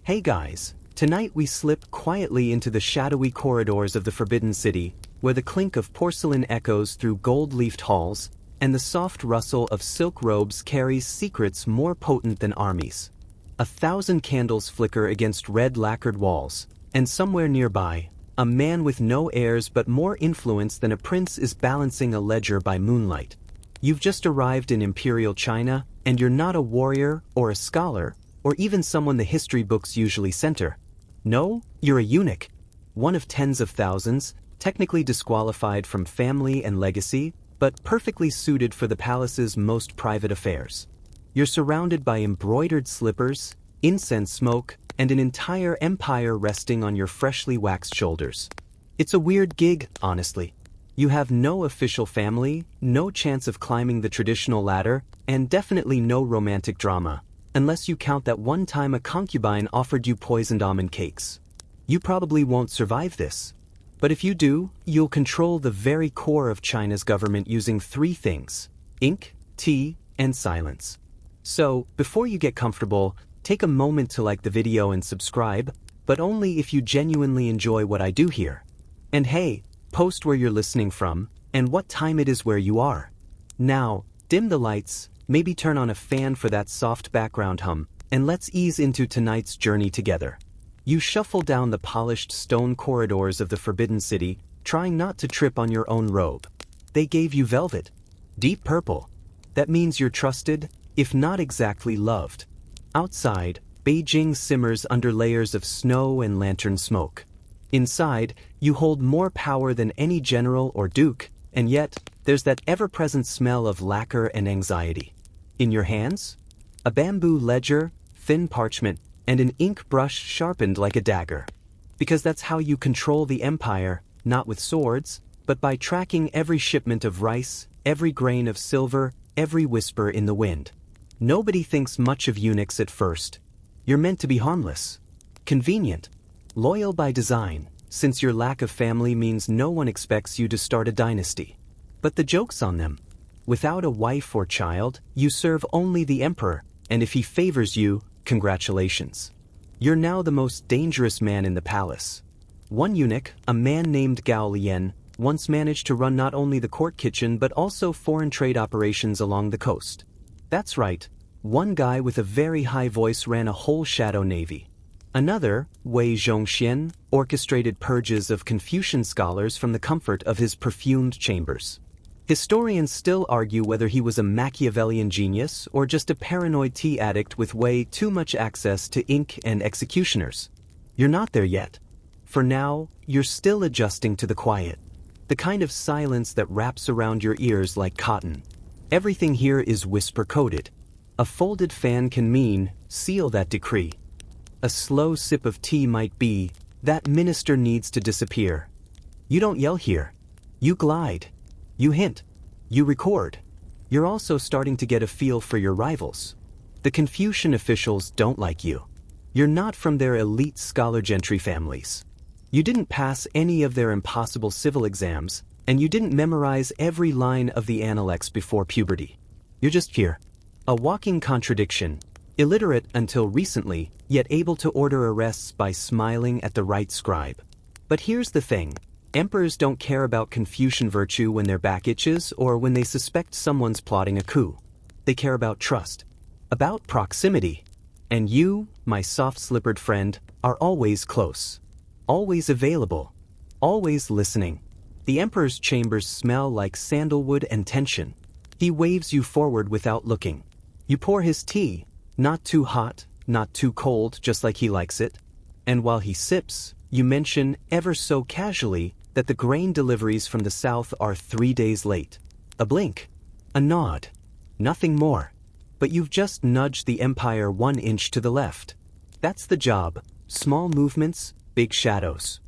Hey guys, tonight we slip quietly into the shadowy corridors of the Forbidden City, where the clink of porcelain echoes through gold-leafed halls, and the soft rustle of silk robes carries secrets more potent than armies. 1,000 candles flicker against red lacquered walls, and somewhere nearby, a man with no airs but more influence than a prince is balancing a ledger by moonlight. You've just arrived in Imperial China, and you're not a warrior or a scholar, or even someone the history books usually center. No, you're a eunuch. One of tens of thousands, technically disqualified from family and legacy, but perfectly suited for the palace's most private affairs. You're surrounded by embroidered slippers, incense smoke, and an entire empire resting on your freshly waxed shoulders. It's a weird gig, honestly. You have no official family, no chance of climbing the traditional ladder, and definitely no romantic drama, unless you count that one time a concubine offered you poisoned almond cakes. You probably won't survive this. But if you do, you'll control the very core of China's government using 3 things: ink, tea, and silence. So, before you get comfortable, take a moment to like the video and subscribe, but only if you genuinely enjoy what I do here. And hey, post where you're listening from, and what time it is where you are. Now, dim the lights, maybe turn on a fan for that soft background hum, and let's ease into tonight's journey together. You shuffle down the polished stone corridors of the Forbidden City, trying not to trip on your own robe. They gave you velvet. Deep purple. That means you're trusted, if not exactly loved. Outside, Beijing simmers under layers of snow and lantern smoke. Inside, you hold more power than any general or duke, and yet, there's that ever-present smell of lacquer and anxiety. In your hands? A bamboo ledger, thin parchment, and an ink brush sharpened like a dagger. Because that's how you control the empire, not with swords, but by tracking every shipment of rice, every grain of silver, every whisper in the wind. Nobody thinks much of eunuchs at first. You're meant to be harmless, convenient, loyal by design, since your lack of family means no one expects you to start a dynasty. But the joke's on them. Without a wife or child, you serve only the emperor, and if he favors you, congratulations. You're now the most dangerous man in the palace. One eunuch, a man named Gao Lian, once managed to run not only the court kitchen but also foreign trade operations along the coast. That's right, one guy with a very high voice ran a whole shadow navy. Another, Wei Zhongxian, orchestrated purges of Confucian scholars from the comfort of his perfumed chambers. Historians still argue whether he was a Machiavellian genius or just a paranoid tea addict with way too much access to ink and executioners. You're not there yet. For now, you're still adjusting to the quiet. The kind of silence that wraps around your ears like cotton. Everything here is whisper-coded. A folded fan can mean, seal that decree. A slow sip of tea might be, that minister needs to disappear. You don't yell here. You glide. You hint. You record. You're also starting to get a feel for your rivals. The Confucian officials don't like you. You're not from their elite scholar gentry families. You didn't pass any of their impossible civil exams, and you didn't memorize every line of the Analects before puberty. You're just here. A walking contradiction. Illiterate until recently, yet able to order arrests by smiling at the right scribe. But here's the thing. Emperors don't care about Confucian virtue when their back itches or when they suspect someone's plotting a coup. They care about trust. About proximity. And you, my soft-slippered friend, are always close. Always available. Always listening. The emperor's chambers smell like sandalwood and tension. He waves you forward without looking. You pour his tea. Not too hot, not too cold, just like he likes it. And while he sips, you mention, ever so casually, that the grain deliveries from the south are 3 days late. A blink. A nod. Nothing more. But you've just nudged the empire 1 inch to the left. That's the job. Small movements, big shadows.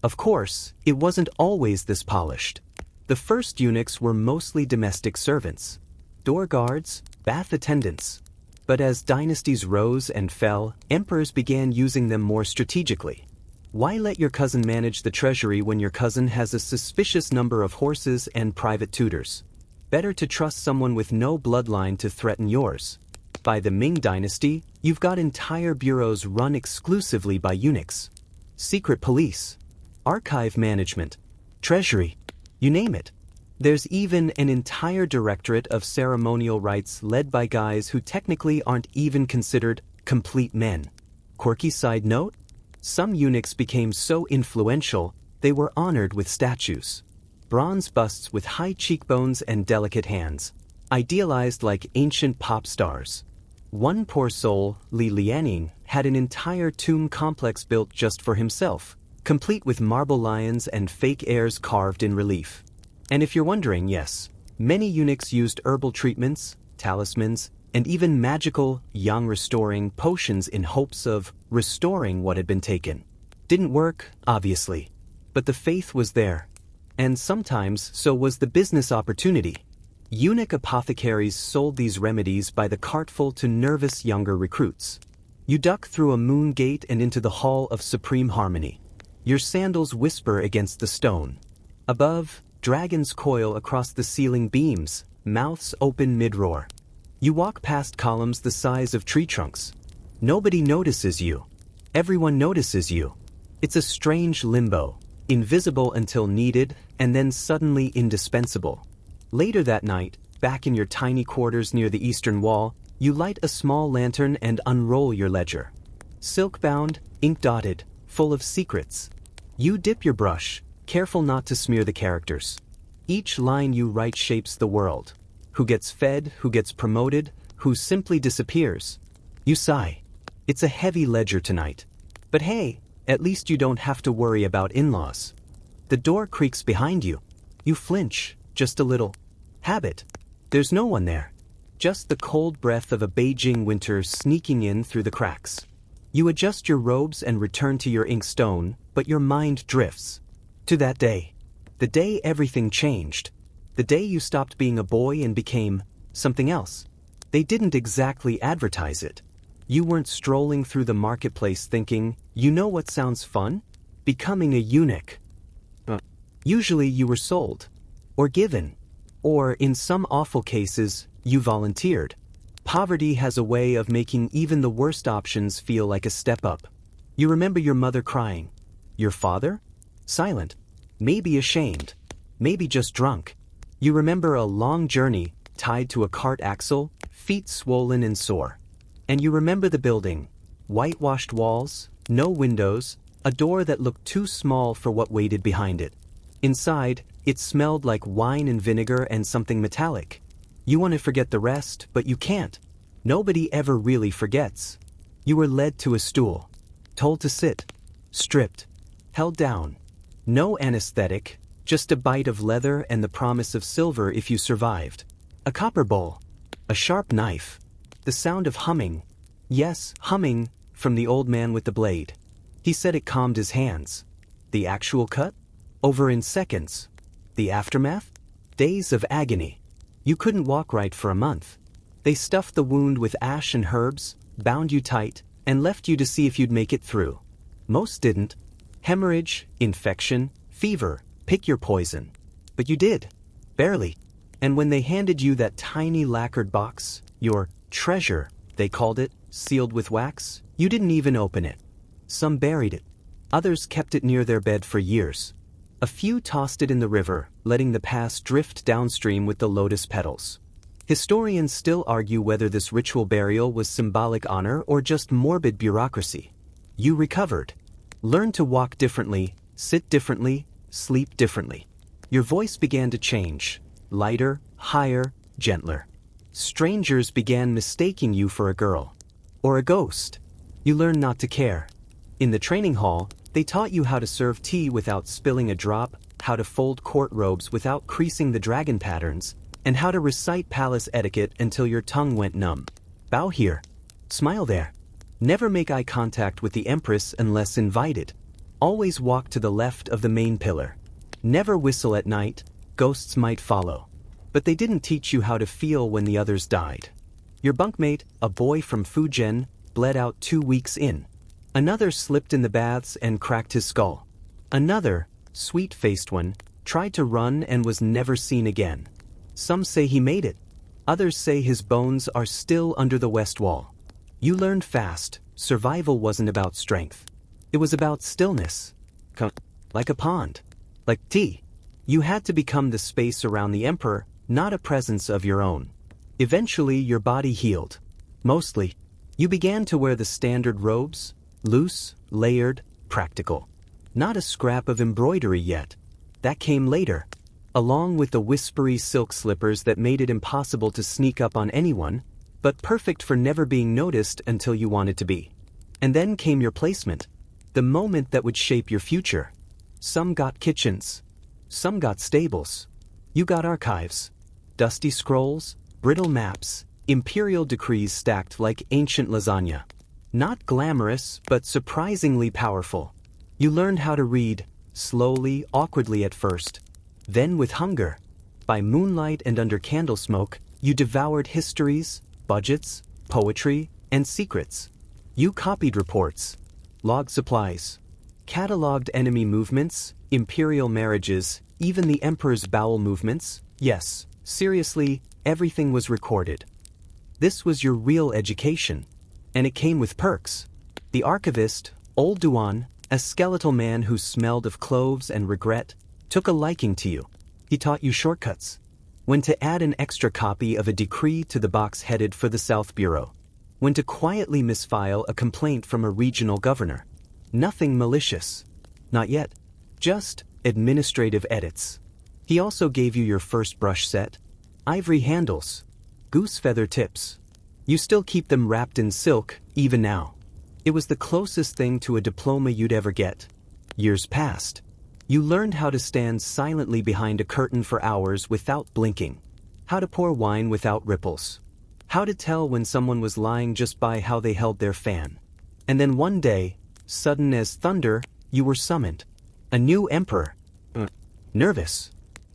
Of course, it wasn't always this polished. The first eunuchs were mostly domestic servants. Door guards, bath attendants. But as dynasties rose and fell, emperors began using them more strategically. Why let your cousin manage the treasury when your cousin has a suspicious number of horses and private tutors? Better to trust someone with no bloodline to threaten yours. By the Ming dynasty, You've got entire bureaus run exclusively by eunuchs. Secret police, archive management, treasury, you name it. There's even an entire directorate of ceremonial rites led by guys who technically aren't even considered complete men. Quirky side note? Some eunuchs became so influential, they were honored with statues. Bronze busts with high cheekbones and delicate hands, idealized like ancient pop stars. One poor soul, Li Lianing, had an entire tomb complex built just for himself, complete with marble lions and fake heirs carved in relief. And if you're wondering, yes, many eunuchs used herbal treatments, talismans, and even magical, yang-restoring potions in hopes of restoring what had been taken. Didn't work, obviously, but the faith was there. And sometimes so was the business opportunity. Eunuch apothecaries sold these remedies by the cartful to nervous younger recruits. You duck through a moon gate and into the hall of supreme harmony. Your sandals whisper against the stone. Above, dragons coil across the ceiling beams, mouths open mid-roar. You walk past columns the size of tree trunks. Nobody notices you. Everyone notices you. It's a strange limbo, invisible until needed, and then suddenly indispensable. Later that night, back in your tiny quarters near the eastern wall, you light a small lantern and unroll your ledger. Silk-bound, ink-dotted, full of secrets. You dip your brush, careful not to smear the characters. Each line you write shapes the world. Who gets fed, who gets promoted, who simply disappears. You sigh. It's a heavy ledger tonight. But hey, at least you don't have to worry about in-laws. The door creaks behind you. You flinch, just a little. Habit. There's no one there. Just the cold breath of a Beijing winter sneaking in through the cracks. You adjust your robes and return to your inkstone, but your mind drifts. To that day. The day everything changed. The day you stopped being a boy and became something else. They didn't exactly advertise it. You weren't strolling through the marketplace thinking, you know what sounds fun? Becoming a eunuch. Usually you were sold. Or given. Or, in some awful cases, you volunteered. Poverty has a way of making even the worst options feel like a step up. You remember your mother crying. Your father? Silent. Maybe ashamed. Maybe just drunk. You remember a long journey, tied to a cart axle, feet swollen and sore. And you remember the building. Whitewashed walls, no windows, a door that looked too small for what waited behind it. Inside, it smelled like wine and vinegar and something metallic. You want to forget the rest, but you can't. Nobody ever really forgets. You were led to a stool. Told to sit. Stripped. Held down. No anesthetic, just a bite of leather and the promise of silver if you survived. A copper bowl. A sharp knife. The sound of humming. Yes, humming, from the old man with the blade. He said it calmed his hands. The actual cut? Over in seconds. The aftermath? Days of agony. You couldn't walk right for a month. They stuffed the wound with ash and herbs, bound you tight, and left you to see if you'd make it through. Most didn't. Hemorrhage, infection, fever, pick your poison. But you did. Barely. And when they handed you that tiny lacquered box, your treasure, they called it, sealed with wax, you didn't even open it. Some buried it. Others kept it near their bed for years. A few tossed it in the river, letting the past drift downstream with the lotus petals. Historians still argue whether this ritual burial was symbolic honor or just morbid bureaucracy. You recovered. Learned to walk differently, sit differently, sleep differently. Your voice began to change. Lighter, higher, gentler. Strangers began mistaking you for a girl. Or a ghost. You learned not to care. In the training hall, they taught you how to serve tea without spilling a drop, how to fold court robes without creasing the dragon patterns, and how to recite palace etiquette until your tongue went numb. Bow here. Smile there. Never make eye contact with the empress unless invited. Always walk to the left of the main pillar. Never whistle at night, ghosts might follow. But they didn't teach you how to feel when the others died. Your bunkmate, a boy from Fujian, bled out 2 weeks in. Another slipped in the baths and cracked his skull. Another, sweet-faced one, tried to run and was never seen again. Some say he made it. Others say his bones are still under the west wall. You learned fast, survival wasn't about strength. It was about stillness. Like a pond. Like tea. You had to become the space around the emperor, not a presence of your own. Eventually, your body healed. Mostly. You began to wear the standard robes, loose, layered, practical. Not a scrap of embroidery yet. That came later, along with the whispery silk slippers that made it impossible to sneak up on anyone, but perfect for never being noticed until you wanted to be. And then came your placement, the moment that would shape your future. Some got kitchens. Some got stables. You got archives. Dusty scrolls, brittle maps, imperial decrees stacked like ancient lasagna. Not glamorous, but surprisingly powerful. You learned how to read, slowly, awkwardly at first. Then with hunger. By moonlight and under candle smoke, you devoured histories, budgets, poetry, and secrets. You copied reports, logged supplies, cataloged enemy movements, imperial marriages, even the emperor's bowel movements. Yes, seriously, everything was recorded. This was your real education. And it came with perks. The archivist, old Duan, a skeletal man who smelled of cloves and regret, took a liking to you. He taught you shortcuts. When to add an extra copy of a decree to the box headed for the South Bureau. When to quietly misfile a complaint from a regional governor. Nothing malicious. Not yet. Just administrative edits. He also gave you your first brush set. Ivory handles. Goose feather tips. You still keep them wrapped in silk, even now. It was the closest thing to a diploma you'd ever get. Years passed. You learned how to stand silently behind a curtain for hours without blinking. How to pour wine without ripples. How to tell when someone was lying just by how they held their fan. And then one day, sudden as thunder, you were summoned. A new emperor. Nervous.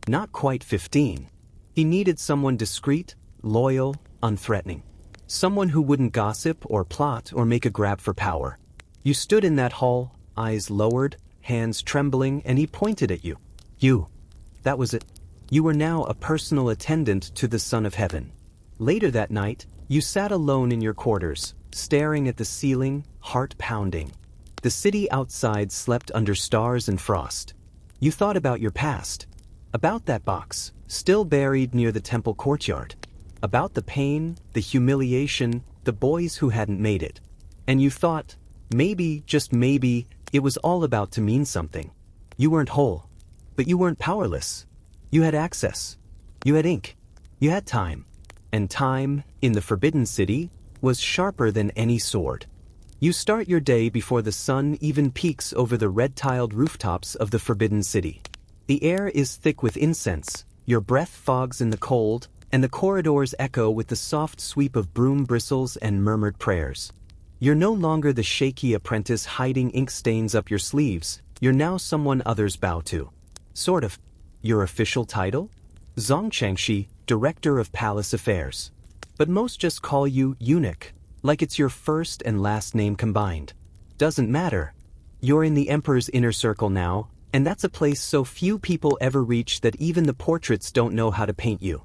Not quite 15. He needed someone discreet, loyal, unthreatening. Someone who wouldn't gossip or plot or make a grab for power. You stood in that hall, eyes lowered, hands trembling, and he pointed at you. You. That was it. You were now a personal attendant to the Son of Heaven. Later that night, you sat alone in your quarters, staring at the ceiling, heart pounding. The city outside slept under stars and frost. You thought about your past. About that box, still buried near the temple courtyard. About the pain, the humiliation, the boys who hadn't made it. And you thought, maybe, just maybe, it was all about to mean something. You weren't whole. But you weren't powerless. You had access. You had ink. You had time. And time, in the Forbidden City, was sharper than any sword. You start your day before the sun even peeks over the red-tiled rooftops of the Forbidden City. The air is thick with incense, your breath fogs in the cold, and the corridors echo with the soft sweep of broom bristles and murmured prayers. You're no longer the shaky apprentice hiding ink stains up your sleeves, you're now someone others bow to. Sort of. Your official title? Zongchangshi, Director of Palace Affairs. But most just call you Eunuch, like it's your first and last name combined. Doesn't matter. You're in the Emperor's inner circle now, and that's a place so few people ever reach that even the portraits don't know how to paint you.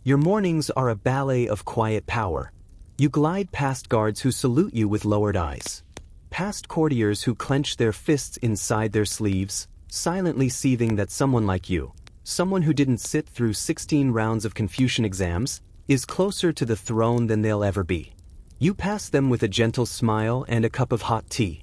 Your mornings are a ballet of quiet power. You glide past guards who salute you with lowered eyes. Past courtiers who clench their fists inside their sleeves, silently seething that someone like you, someone who didn't sit through 16 rounds of Confucian exams, is closer to the throne than they'll ever be. You pass them with a gentle smile and a cup of hot tea.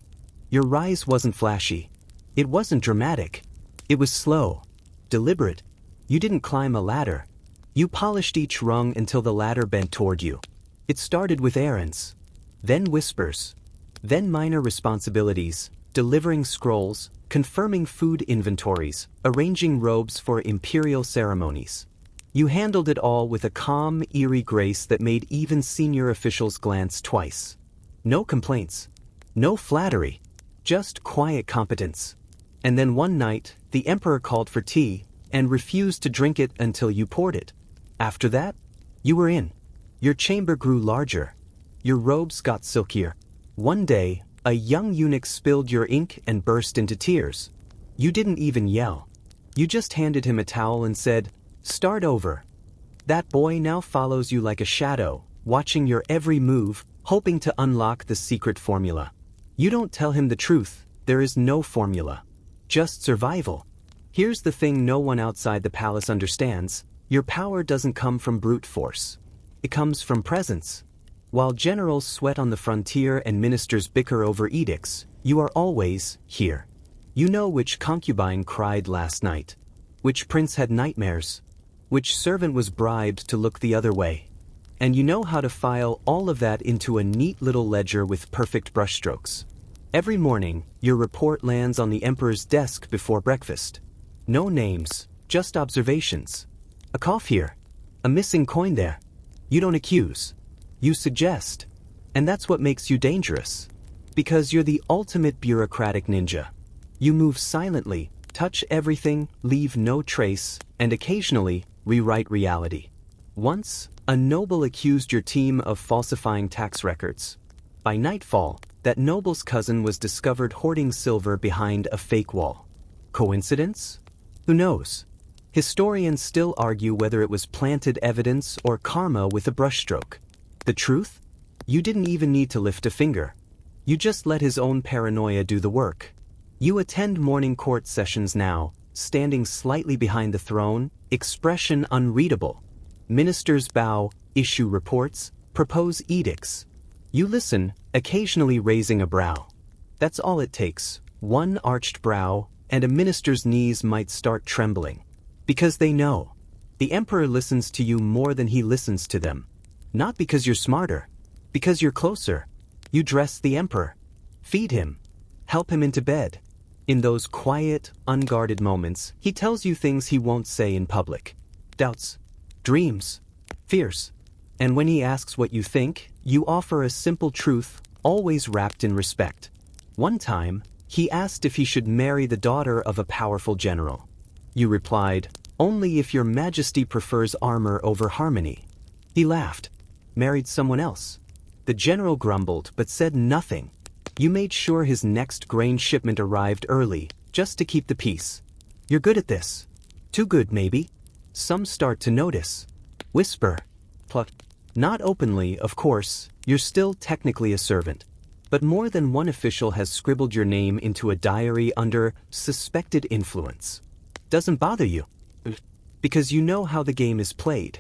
Your rise wasn't flashy. It wasn't dramatic. It was slow, deliberate. You didn't climb a ladder. You polished each rung until the ladder bent toward you. It started with errands, then whispers, then minor responsibilities, delivering scrolls, confirming food inventories, arranging robes for imperial ceremonies. You handled it all with a calm, eerie grace that made even senior officials glance twice. No complaints, no flattery, just quiet competence. And then one night, the emperor called for tea and refused to drink it until you poured it. After that, you were in. Your chamber grew larger. Your robes got silkier. One day, a young eunuch spilled your ink and burst into tears. You didn't even yell. You just handed him a towel and said, "Start over." That boy now follows you like a shadow, watching your every move, hoping to unlock the secret formula. You don't tell him the truth, there is no formula. Just survival. Here's the thing no one outside the palace understands: your power doesn't come from brute force. It comes from presence. While generals sweat on the frontier and ministers bicker over edicts, you are always here. You know which concubine cried last night, which prince had nightmares, which servant was bribed to look the other way. And you know how to file all of that into a neat little ledger with perfect brushstrokes. Every morning, your report lands on the emperor's desk before breakfast. No names, just observations. A cough here, a missing coin there. You don't accuse. You suggest. And that's what makes you dangerous. Because you're the ultimate bureaucratic ninja. You move silently, touch everything, leave no trace, and occasionally rewrite reality. Once, a noble accused your team of falsifying tax records. By nightfall, that noble's cousin was discovered hoarding silver behind a fake wall. Coincidence? Who knows? Historians still argue whether it was planted evidence or karma with a brushstroke. The truth? You didn't even need to lift a finger. You just let his own paranoia do the work. You attend morning court sessions now, standing slightly behind the throne, expression unreadable. Ministers bow, issue reports, propose edicts. You listen, occasionally raising a brow. That's all it takes, one arched brow, and a minister's knees might start trembling. Because they know. The emperor listens to you more than he listens to them. Not because you're smarter. Because you're closer. You dress the emperor. Feed him. Help him into bed. In those quiet, unguarded moments, he tells you things he won't say in public. Doubts. Dreams. Fears. And when he asks what you think, you offer a simple truth, always wrapped in respect. One time, he asked if he should marry the daughter of a powerful general. You replied, "Only if your majesty prefers armor over harmony." He laughed. Married someone else. The general grumbled but said nothing. You made sure his next grain shipment arrived early, just to keep the peace. You're good at this. Too good, maybe. Some start to notice. Whisper. Pluck. Not openly, of course, you're still technically a servant. But more than one official has scribbled your name into a diary under suspected influence. Doesn't bother you. Because you know how the game is played.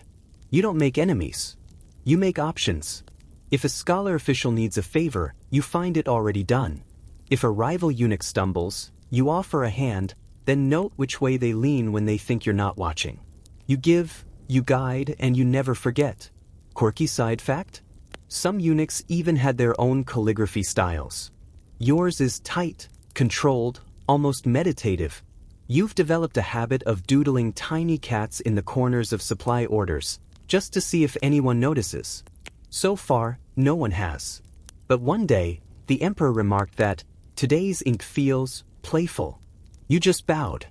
You don't make enemies. You make options. If a scholar official needs a favor, you find it already done. If a rival eunuch stumbles, you offer a hand, then note which way they lean when they think you're not watching. You give, you guide, and you never forget. Quirky side fact? Some eunuchs even had their own calligraphy styles. Yours is tight, controlled, almost meditative. You've developed a habit of doodling tiny cats in the corners of supply orders, just to see if anyone notices. So far, no one has. But one day, the emperor remarked that, "Today's ink feels playful." You just bowed.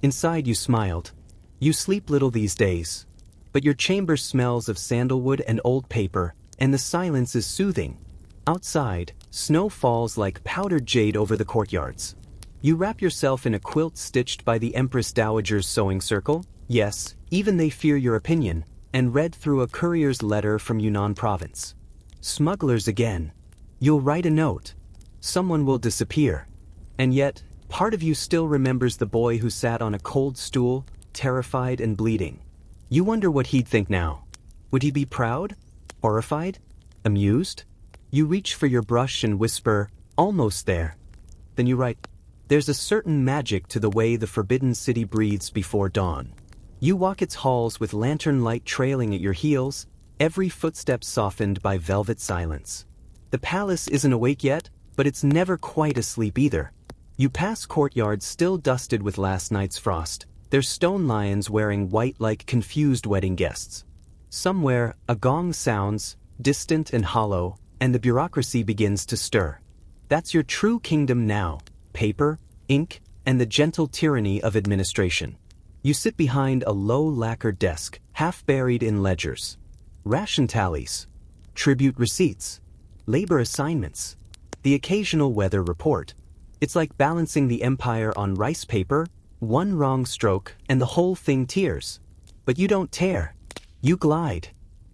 Inside you smiled. You sleep little these days. But your chamber smells of sandalwood and old paper, and the silence is soothing. Outside, snow falls like powdered jade over the courtyards. You wrap yourself in a quilt stitched by the Empress Dowager's sewing circle, yes, even they fear your opinion, and read through a courier's letter from Yunnan province. Smugglers again. You'll write a note. Someone will disappear. And yet, part of you still remembers the boy who sat on a cold stool, terrified and bleeding. You wonder what he'd think now. Would he be proud? Horrified? Amused? You reach for your brush and whisper, "Almost there." Then you write, "There's a certain magic to the way the Forbidden City breathes before dawn." You walk its halls with lantern light trailing at your heels, every footstep softened by velvet silence. The palace isn't awake yet, but it's never quite asleep either. You pass courtyards still dusted with last night's frost, their stone lions wearing white like confused wedding guests. Somewhere, a gong sounds, distant and hollow, and the bureaucracy begins to stir. That's your true kingdom now: paper, ink, and the gentle tyranny of administration. You sit behind a low lacquered desk, half buried in ledgers. Ration tallies, tribute receipts, labor assignments, the occasional weather report. It's like balancing the empire on rice paper, one wrong stroke, and the whole thing tears. But you don't tear. You glide.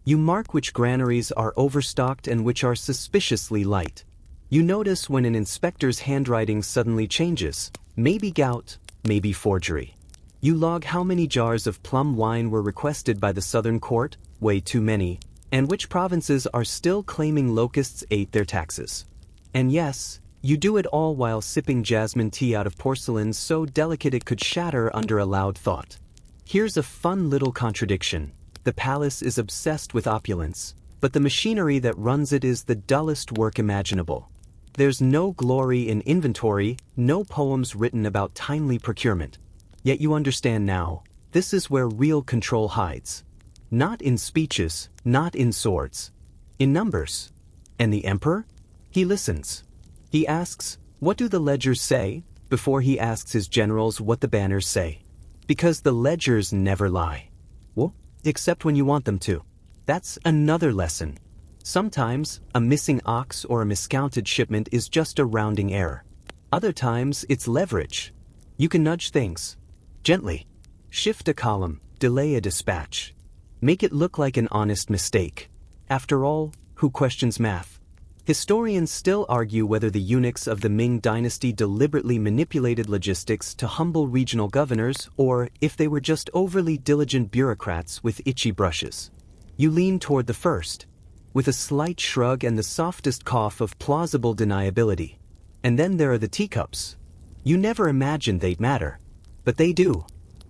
You mark which granaries are overstocked and which are suspiciously light. You notice when an inspector's handwriting suddenly changes, maybe gout, maybe forgery. You log how many jars of plum wine were requested by the Southern Court, way too many, and which provinces are still claiming locusts ate their taxes. And yes, you do it all while sipping jasmine tea out of porcelain so delicate it could shatter under a loud thought. Here's a fun little contradiction. The palace is obsessed with opulence, but the machinery that runs it is the dullest work imaginable. There's no glory in inventory, no poems written about timely procurement. Yet you understand now, this is where real control hides. Not in speeches, not in swords. In numbers. And the emperor? He listens. He asks, what do the ledgers say, before he asks his generals what the banners say. Because the ledgers never lie. Well, except when you want them to. That's another lesson. Sometimes, a missing ox or a miscounted shipment is just a rounding error. Other times, it's leverage. You can nudge things. Gently. Shift a column, delay a dispatch. Make it look like an honest mistake. After all, who questions math? Historians still argue whether the eunuchs of the Ming dynasty deliberately manipulated logistics to humble regional governors or if they were just overly diligent bureaucrats with itchy brushes. You lean toward the first, with a slight shrug and the softest cough of plausible deniability. And then there are the teacups. You never imagined they'd matter, but they do.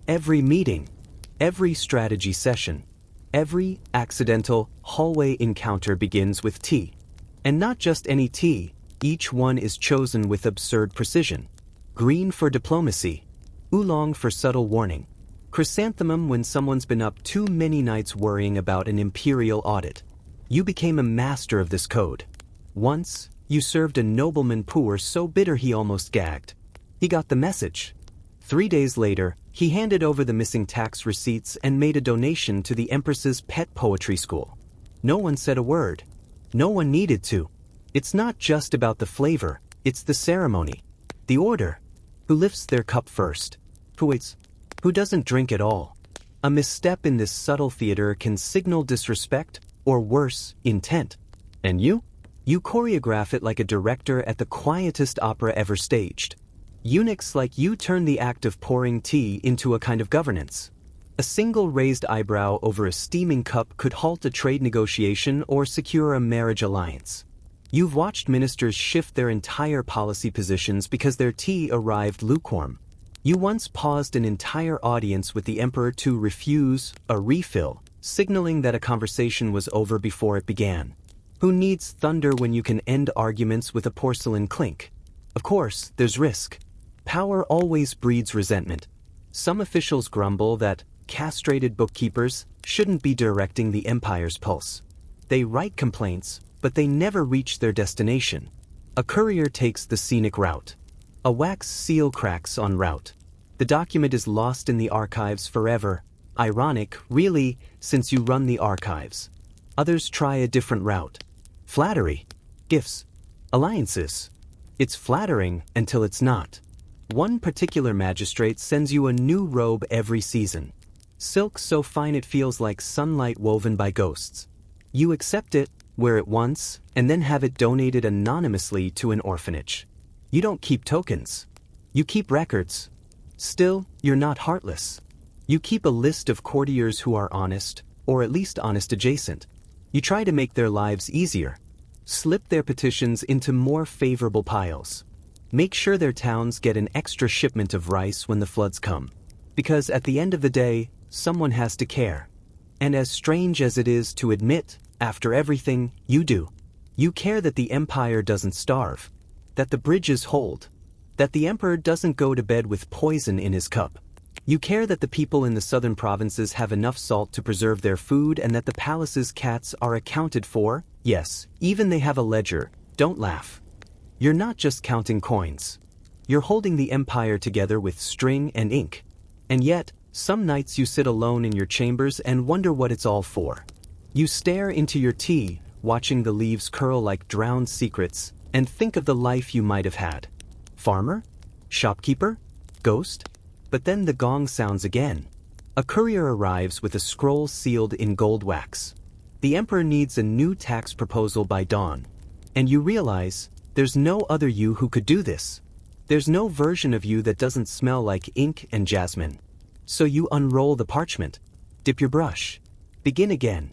Every meeting, every strategy session, every accidental hallway encounter begins with tea. And not just any tea, each one is chosen with absurd precision. Green for diplomacy, oolong for subtle warning, chrysanthemum when someone's been up too many nights worrying about an imperial audit. You became a master of this code. Once, you served a nobleman poor so bitter he almost gagged. He got the message. 3 days later, he handed over the missing tax receipts and made a donation to the Empress's pet poetry school. No one said a word. No one needed to. It's not just about the flavor, it's the ceremony. The order. Who lifts their cup first? Who waits? Who doesn't drink at all? A misstep in this subtle theater can signal disrespect, or worse, intent. And you? You choreograph it like a director at the quietest opera ever staged. Eunuchs like you turn the act of pouring tea into a kind of governance. A single raised eyebrow over a steaming cup could halt a trade negotiation or secure a marriage alliance. You've watched ministers shift their entire policy positions because their tea arrived lukewarm. You once paused an entire audience with the emperor to refuse a refill, signaling that a conversation was over before it began. Who needs thunder when you can end arguments with a porcelain clink? Of course, there's risk. Power always breeds resentment. Some officials grumble that castrated bookkeepers shouldn't be directing the empire's pulse. They write complaints, but they never reach their destination. A courier takes the scenic route. A wax seal cracks en route. The document is lost in the archives forever. Ironic, really, since you run the archives. Others try a different route. Flattery. Gifts. Alliances. It's flattering until it's not. One particular magistrate sends you a new robe every season. Silk so fine it feels like sunlight woven by ghosts. You accept it, wear it once, and then have it donated anonymously to an orphanage. You don't keep tokens. You keep records. Still, you're not heartless. You keep a list of courtiers who are honest, or at least honest adjacent. You try to make their lives easier. Slip their petitions into more favorable piles. Make sure their towns get an extra shipment of rice when the floods come. Because at the end of the day, someone has to care. And as strange as it is to admit, after everything, you do. You care that the empire doesn't starve, that the bridges hold, that the emperor doesn't go to bed with poison in his cup. You care that the people in the southern provinces have enough salt to preserve their food and that the palace's cats are accounted for. Yes, even they have a ledger. Don't laugh. You're not just counting coins. You're holding the empire together with string and ink. And yet, some nights you sit alone in your chambers and wonder what it's all for. You stare into your tea, watching the leaves curl like drowned secrets, and think of the life you might have had. Farmer? Shopkeeper? Ghost? But then the gong sounds again. A courier arrives with a scroll sealed in gold wax. The emperor needs a new tax proposal by dawn. And you realize, there's no other you who could do this. There's no version of you that doesn't smell like ink and jasmine. So you unroll the parchment, dip your brush, begin again.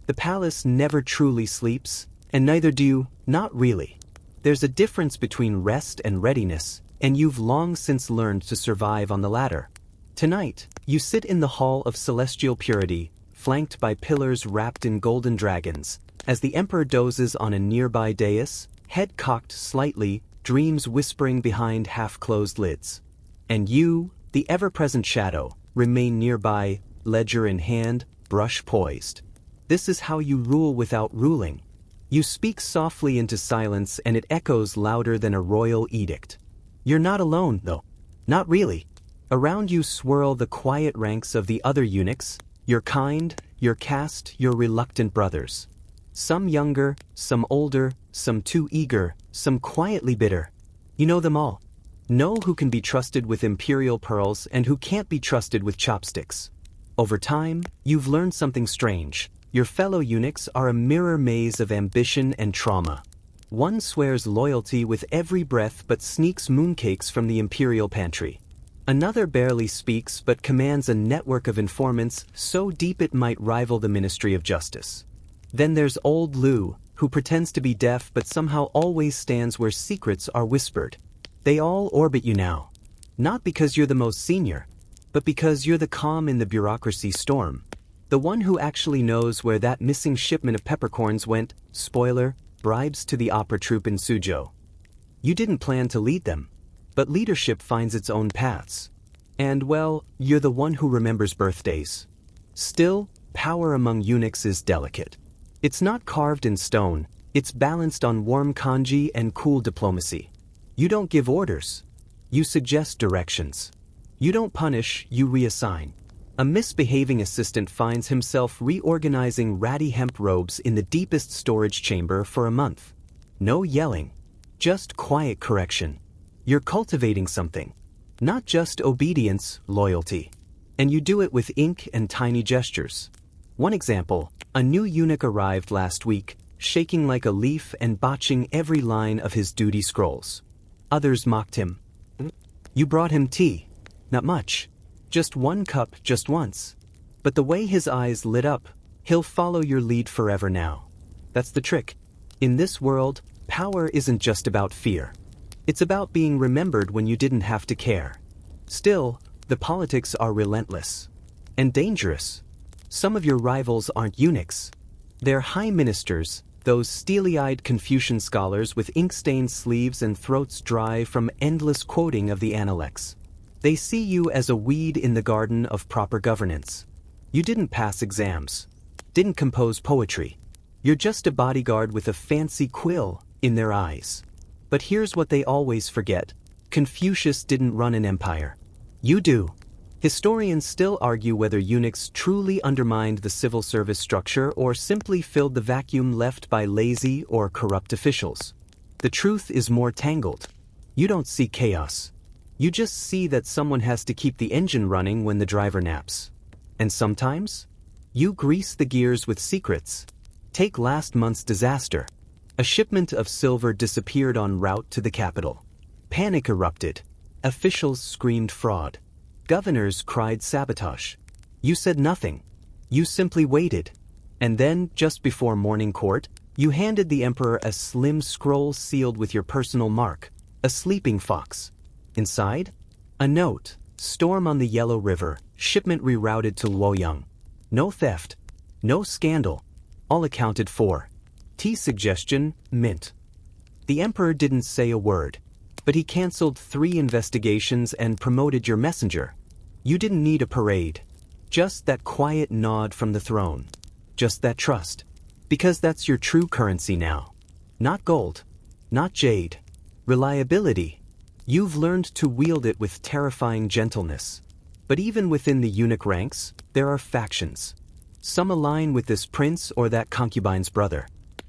The palace never truly sleeps, and neither do you, not really. There's a difference between rest and readiness, and you've long since learned to survive on the latter. Tonight, you sit in the hall of celestial purity, flanked by pillars wrapped in golden dragons, as the emperor dozes on a nearby dais, head cocked slightly, dreams whispering behind half-closed lids. And you, the ever-present shadow, remain nearby, ledger in hand, brush poised. This is how you rule without ruling. You speak softly into silence and it echoes louder than a royal edict. You're not alone, though. Not really. Around you swirl the quiet ranks of the other eunuchs, your kind, your caste, your reluctant brothers. Some younger, some older, some too eager, some quietly bitter. You know them all. Know who can be trusted with imperial pearls and who can't be trusted with chopsticks. Over time, you've learned something strange. Your fellow eunuchs are a mirror maze of ambition and trauma. One swears loyalty with every breath but sneaks mooncakes from the imperial pantry. Another barely speaks but commands a network of informants so deep it might rival the Ministry of Justice. Then there's old Lou, who pretends to be deaf but somehow always stands where secrets are whispered. They all orbit you now. Not because you're the most senior, but because you're the calm in the bureaucracy storm. The one who actually knows where that missing shipment of peppercorns went, spoiler, bribes to the opera troupe in Suzhou. You didn't plan to lead them, but leadership finds its own paths. And well, you're the one who remembers birthdays. Still, power among eunuchs is delicate. It's not carved in stone, it's balanced on warm kanji and cool diplomacy. You don't give orders. You suggest directions. You don't punish, you reassign. A misbehaving assistant finds himself reorganizing ratty hemp robes in the deepest storage chamber for a month. No yelling, just quiet correction. You're cultivating something. Not just obedience, loyalty. And you do it with ink and tiny gestures. One example, a new eunuch arrived last week, shaking like a leaf and botching every line of his duty scrolls. Others mocked him. You brought him tea. Not much. Just one cup, just once. But the way his eyes lit up, he'll follow your lead forever now. That's the trick. In this world, power isn't just about fear. It's about being remembered when you didn't have to care. Still, the politics are relentless. And dangerous. Some of your rivals aren't eunuchs. They're high ministers, those steely-eyed Confucian scholars with ink-stained sleeves and throats dry from endless quoting of the Analects. They see you as a weed in the garden of proper governance. You didn't pass exams. Didn't compose poetry. You're just a bodyguard with a fancy quill in their eyes. But here's what they always forget. Confucius didn't run an empire. You do. Historians still argue whether eunuchs truly undermined the civil service structure or simply filled the vacuum left by lazy or corrupt officials. The truth is more tangled. You don't see chaos. You just see that someone has to keep the engine running when the driver naps. And sometimes, you grease the gears with secrets. Take last month's disaster. A shipment of silver disappeared en route to the capital. Panic erupted. Officials screamed fraud. Governors cried sabotage. You said nothing. You simply waited. And then, just before morning court, you handed the emperor a slim scroll sealed with your personal mark, a sleeping fox. Inside, a note, storm on the Yellow River, shipment rerouted to Luoyang. No theft, no scandal, all accounted for. Tea suggestion, mint. The emperor didn't say a word, but he canceled 3 investigations and promoted your messenger. You didn't need a parade. Just that quiet nod from the throne. Just that trust. Because that's your true currency now. Not gold. Not jade. Reliability. You've learned to wield it with terrifying gentleness. But even within the eunuch ranks, there are factions. Some align with this prince or that concubine's brother.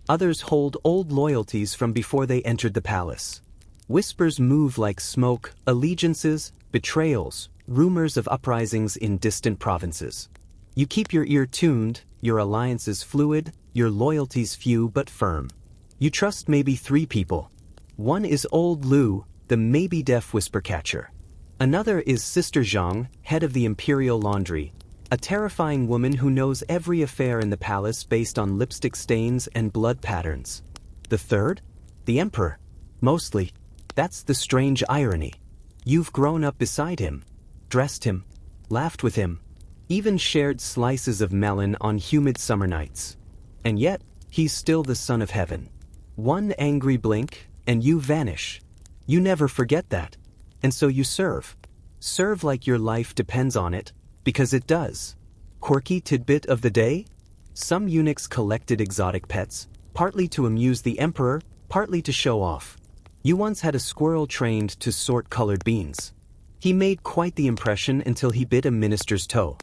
Others hold old loyalties from before they entered the palace. Whispers move like smoke, allegiances, betrayals, rumors of uprisings in distant provinces. You keep your ear tuned, your alliances fluid, your loyalties few but firm. You trust maybe 3 people. One is Old Lu, the maybe-deaf whisper-catcher. Another is Sister Zhang, head of the imperial laundry, a terrifying woman who knows every affair in the palace based on lipstick stains and blood patterns. The third? The emperor. Mostly. That's the strange irony. You've grown up beside him, dressed him, laughed with him, even shared slices of melon on humid summer nights. And yet, he's still the son of heaven. One angry blink, and you vanish. You never forget that. And so you serve. Serve like your life depends on it, because it does. Quirky tidbit of the day? Some eunuchs collected exotic pets, partly to amuse the emperor, partly to show off. You once had a squirrel trained to sort colored beans. He made quite the impression until he bit a minister's toe.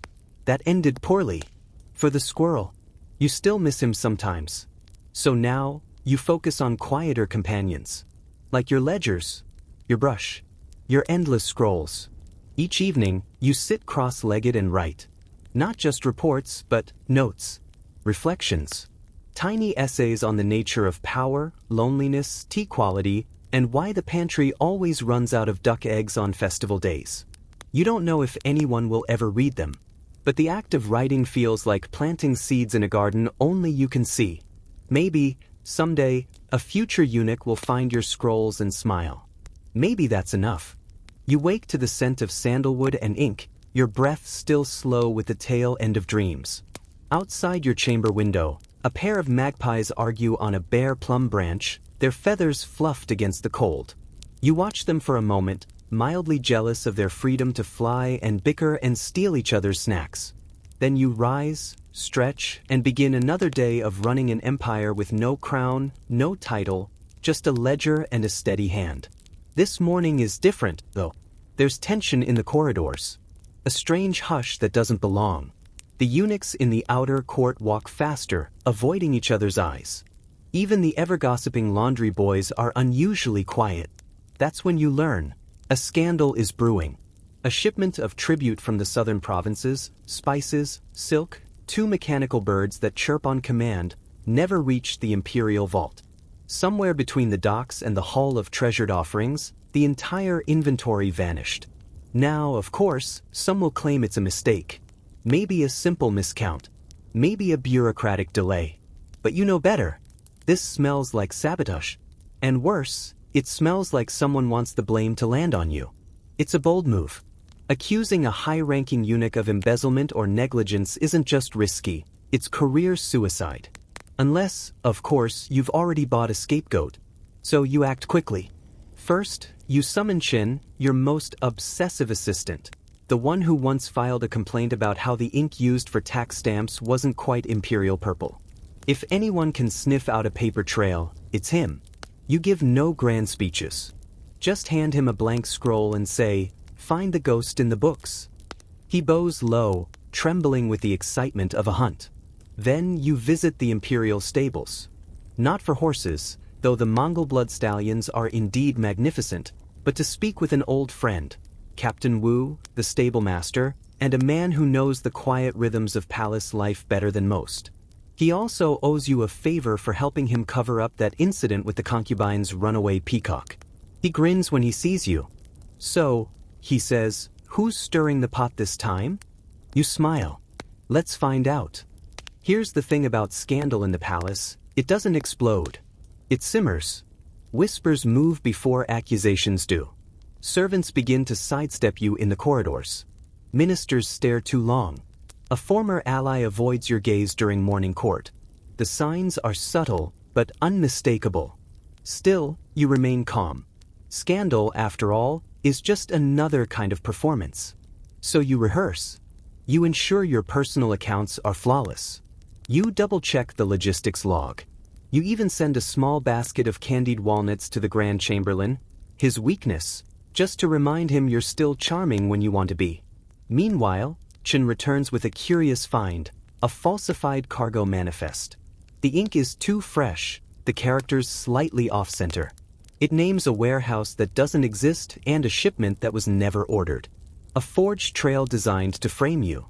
That ended poorly. For the squirrel, you still miss him sometimes. So now, you focus on quieter companions. Like your ledgers, your brush, your endless scrolls. Each evening, you sit cross-legged and write. Not just reports, but notes, reflections, tiny essays on the nature of power, loneliness, tea quality, and why the pantry always runs out of duck eggs on festival days. You don't know if anyone will ever read them, but the act of writing feels like planting seeds in a garden only you can see. Maybe, someday, a future eunuch will find your scrolls and smile. Maybe that's enough. You wake to the scent of sandalwood and ink, your breath still slow with the tail end of dreams. Outside your chamber window, a pair of magpies argue on a bare plum branch, their feathers fluffed against the cold. You watch them for a moment, mildly jealous of their freedom to fly and bicker and steal each other's snacks. Then you rise, stretch, and begin another day of running an empire with no crown, no title, just a ledger and a steady hand. This morning is different, though. There's tension in the corridors. A strange hush that doesn't belong. The eunuchs in the outer court walk faster, avoiding each other's eyes. Even the ever-gossiping laundry boys are unusually quiet. That's when you learn. A scandal is brewing. A shipment of tribute from the southern provinces, spices, silk, 2 mechanical birds that chirp on command, never reached the imperial vault. Somewhere between the docks and the hall of treasured offerings, the entire inventory vanished. Now, of course, some will claim it's a mistake. Maybe a simple miscount. Maybe a bureaucratic delay. But you know better. This smells like sabotage. And worse, it smells like someone wants the blame to land on you. It's a bold move. Accusing a high-ranking eunuch of embezzlement or negligence isn't just risky, it's career suicide. Unless, of course, you've already bought a scapegoat. So you act quickly. First, you summon Chin, your most obsessive assistant, the one who once filed a complaint about how the ink used for tax stamps wasn't quite imperial purple. If anyone can sniff out a paper trail, it's him. You give no grand speeches. Just hand him a blank scroll and say, "Find the ghost in the books." He bows low, trembling with the excitement of a hunt. Then you visit the imperial stables. Not for horses, though the Mongol blood stallions are indeed magnificent, but to speak with an old friend, Captain Wu, the stable master, and a man who knows the quiet rhythms of palace life better than most. He also owes you a favor for helping him cover up that incident with the concubine's runaway peacock. He grins when he sees you. "So," he says, "who's stirring the pot this time?" You smile. "Let's find out." Here's the thing about scandal in the palace, it doesn't explode. It simmers. Whispers move before accusations do. Servants begin to sidestep you in the corridors. Ministers stare too long. A former ally avoids your gaze during morning court. The signs are subtle, but unmistakable. Still, you remain calm. Scandal, after all, is just another kind of performance. So you rehearse. You ensure your personal accounts are flawless. You double-check the logistics log. You even send a small basket of candied walnuts to the Grand Chamberlain, his weakness, just to remind him you're still charming when you want to be. Meanwhile, Chen returns with a curious find, a falsified cargo manifest. The ink is too fresh, the characters slightly off-center. It names a warehouse that doesn't exist and a shipment that was never ordered. A forged trail designed to frame you.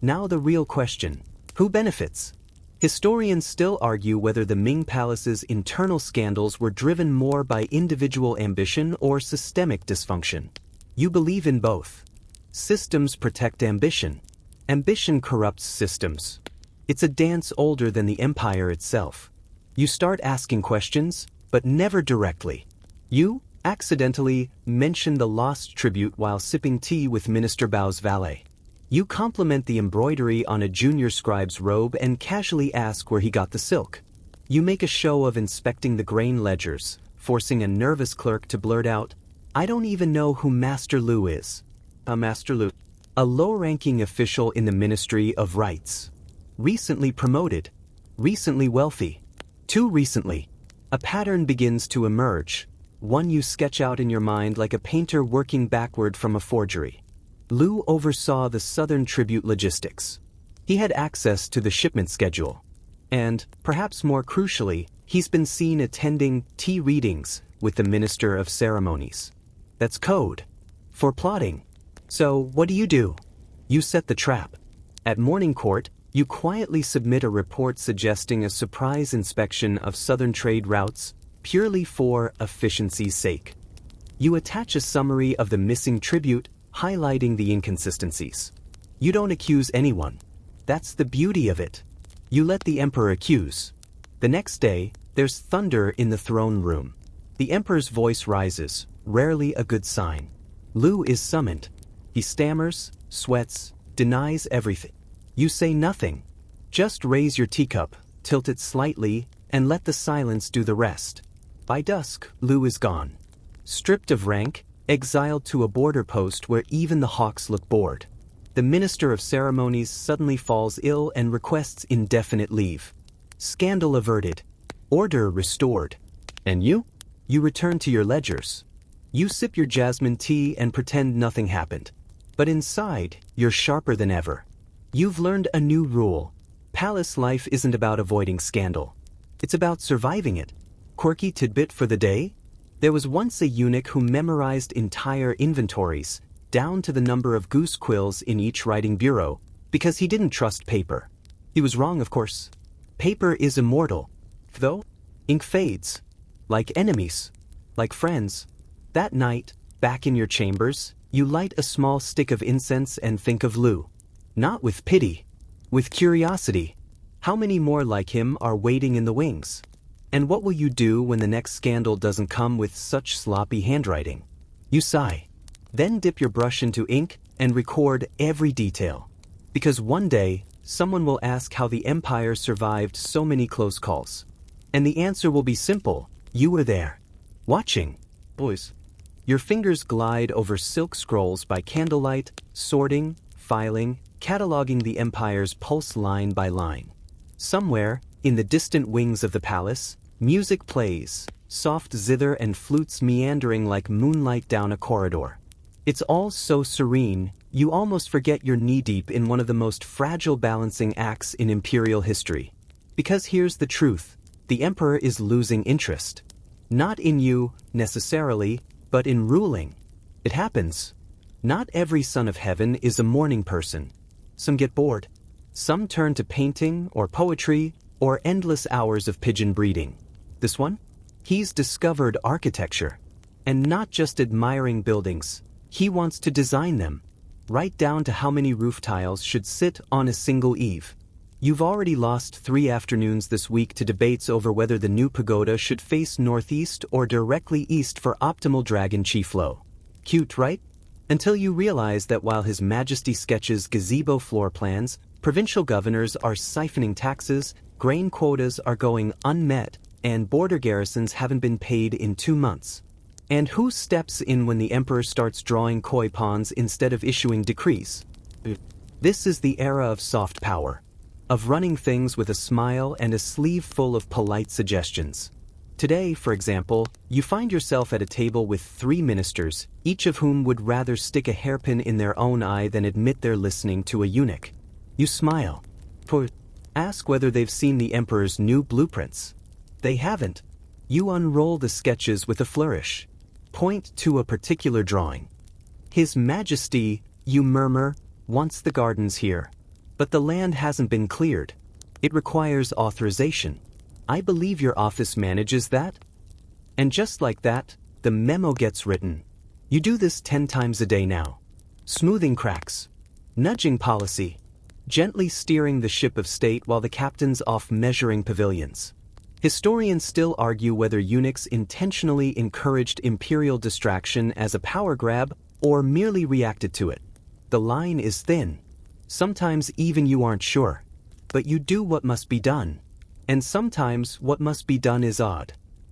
Now the real question: who benefits? Historians still argue whether the Ming Palace's internal scandals were driven more by individual ambition or systemic dysfunction. You believe in both. Systems protect ambition. Ambition corrupts systems. It's a dance older than the empire itself. You start asking questions, but never directly. You accidentally mention the lost tribute while sipping tea with Minister Bao's valet. You compliment the embroidery on a junior scribe's robe and casually ask where he got the silk. You make a show of inspecting the grain ledgers, forcing a nervous clerk to blurt out, "I don't even know who Master Lu is." Master Lu, a low-ranking official in the Ministry of Rights. Recently promoted. Recently wealthy. Too recently. A pattern begins to emerge, one you sketch out in your mind like a painter working backward from a forgery. Lu oversaw the Southern Tribute logistics. He had access to the shipment schedule. And, perhaps more crucially, he's been seen attending tea readings with the Minister of Ceremonies. That's code for plotting. So, what do? You set the trap. At morning court, you quietly submit a report suggesting a surprise inspection of Southern trade routes, purely for efficiency's sake. You attach a summary of the missing tribute, highlighting the inconsistencies. You don't accuse anyone. That's the beauty of it. You let the emperor accuse. The next day, there's thunder in the throne room. The emperor's voice rises, rarely a good sign. Lu is summoned. He stammers, sweats, denies everything. You say nothing. Just raise your teacup, tilt it slightly, and let the silence do the rest. By dusk, Lu is gone. Stripped of rank, exiled to a border post where even the hawks look bored. The Minister of Ceremonies suddenly falls ill and requests indefinite leave. Scandal averted. Order restored. And you? You return to your ledgers. You sip your jasmine tea and pretend nothing happened. But inside, you're sharper than ever. You've learned a new rule. Palace life isn't about avoiding scandal. It's about surviving it. Quirky tidbit for the day? There was once a eunuch who memorized entire inventories, down to the number of goose quills in each writing bureau, because he didn't trust paper. He was wrong, of course. Paper is immortal. Though, ink fades. Like enemies. Like friends. That night, back in your chambers, you light a small stick of incense and think of Lu. Not with pity. With curiosity. How many more like him are waiting in the wings? And what will you do when the next scandal doesn't come with such sloppy handwriting? You sigh. Then dip your brush into ink and record every detail. Because one day, someone will ask how the empire survived so many close calls. And the answer will be simple. You were there. Watching. Boys. Your fingers glide over silk scrolls by candlelight, sorting, filing, cataloging the empire's pulse line by line. Somewhere, in the distant wings of the palace, music plays, soft zither and flutes meandering like moonlight down a corridor. It's all so serene, you almost forget you're knee-deep in one of the most fragile balancing acts in imperial history. Because here's the truth, the emperor is losing interest. Not in you, necessarily, but in ruling. It happens. Not every son of heaven is a morning person. Some get bored. Some turn to painting or poetry or endless hours of pigeon breeding. This one? He's discovered architecture. And not just admiring buildings. He wants to design them. Right down to how many roof tiles should sit on a single eave. You've already lost 3 afternoons this week to debates over whether the new pagoda should face northeast or directly east for optimal dragon chi flow. Cute, right? Until you realize that while His Majesty sketches gazebo floor plans, provincial governors are siphoning taxes, grain quotas are going unmet, and border garrisons haven't been paid in 2 months. And who steps in when the emperor starts drawing koi pawns instead of issuing decrees? This is the era of soft power. Of running things with a smile and a sleeve full of polite suggestions. Today, for example, you find yourself at a table with 3 ministers, each of whom would rather stick a hairpin in their own eye than admit they're listening to a eunuch. You smile. Ask whether they've seen the emperor's new blueprints. They haven't. You unroll the sketches with a flourish. Point to a particular drawing. His Majesty, you murmur, wants the gardens here. But the land hasn't been cleared. It requires authorization. I believe your office manages that? And just like that, the memo gets written. You do this 10 times a day now. Smoothing cracks. Nudging policy. Gently steering the ship of state while the captain's off measuring pavilions. Historians still argue whether eunuchs intentionally encouraged imperial distraction as a power grab or merely reacted to it. The line is thin. Sometimes even you aren't sure. But you do what must be done. And sometimes what must be done is odd.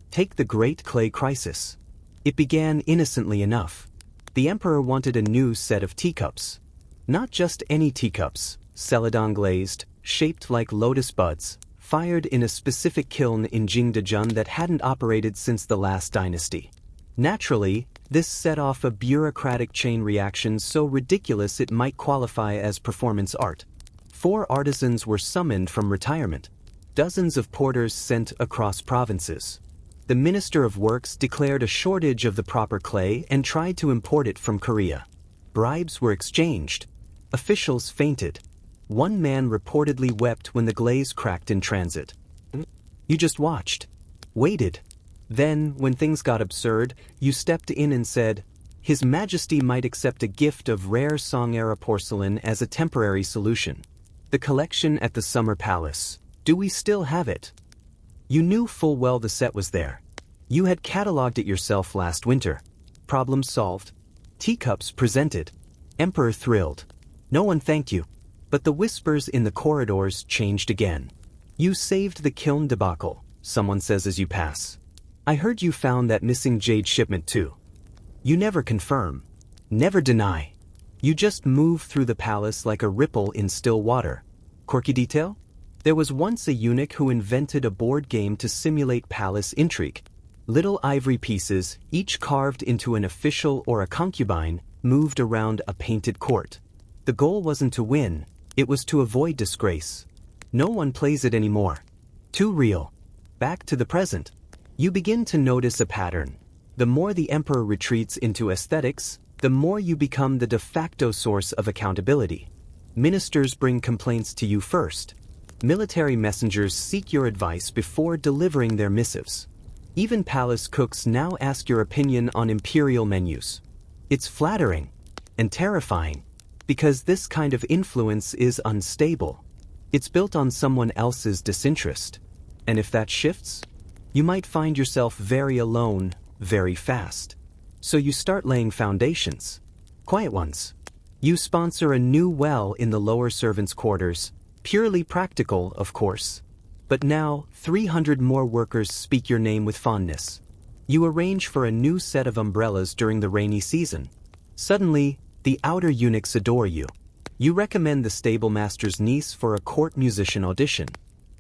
Take the Great Clay Crisis. It began innocently enough. The emperor wanted a new set of teacups. Not just any teacups, celadon glazed, shaped like lotus buds, fired in a specific kiln in Jingdezhen that hadn't operated since the last dynasty. Naturally, this set off a bureaucratic chain reaction so ridiculous it might qualify as performance art. 4 artisans were summoned from retirement. Dozens of porters sent across provinces. The Minister of Works declared a shortage of the proper clay and tried to import it from Korea. Bribes were exchanged. Officials fainted. One man reportedly wept when the glaze cracked in transit. You just watched. Waited. Then, when things got absurd, you stepped in and said, His Majesty might accept a gift of rare Song-era porcelain as a temporary solution. The collection at the Summer Palace. Do we still have it? You knew full well the set was there. You had catalogued it yourself last winter. Problem solved. Teacups presented. Emperor thrilled. No one thanked you. But the whispers in the corridors changed again. You saved the kiln debacle, someone says as you pass. I heard you found that missing jade shipment too. You never confirm. Never deny. You just move through the palace like a ripple in still water. Quirky detail? There was once a eunuch who invented a board game to simulate palace intrigue. Little ivory pieces, each carved into an official or a concubine, moved around a painted court. The goal wasn't to win, it was to avoid disgrace. No one plays it anymore. Too real. Back to the present. You begin to notice a pattern. The more the emperor retreats into aesthetics, the more you become the de facto source of accountability. Ministers bring complaints to you first. Military messengers seek your advice before delivering their missives. Even palace cooks now ask your opinion on imperial menus. It's flattering and terrifying, because this kind of influence is unstable. It's built on someone else's disinterest. And if that shifts, you might find yourself very alone, very fast. So you start laying foundations. Quiet ones. You sponsor a new well in the lower servants' quarters. Purely practical, of course. But now, 300 more workers speak your name with fondness. You arrange for a new set of umbrellas during the rainy season. Suddenly, the outer eunuchs adore you. You recommend the stable master's niece for a court musician audition.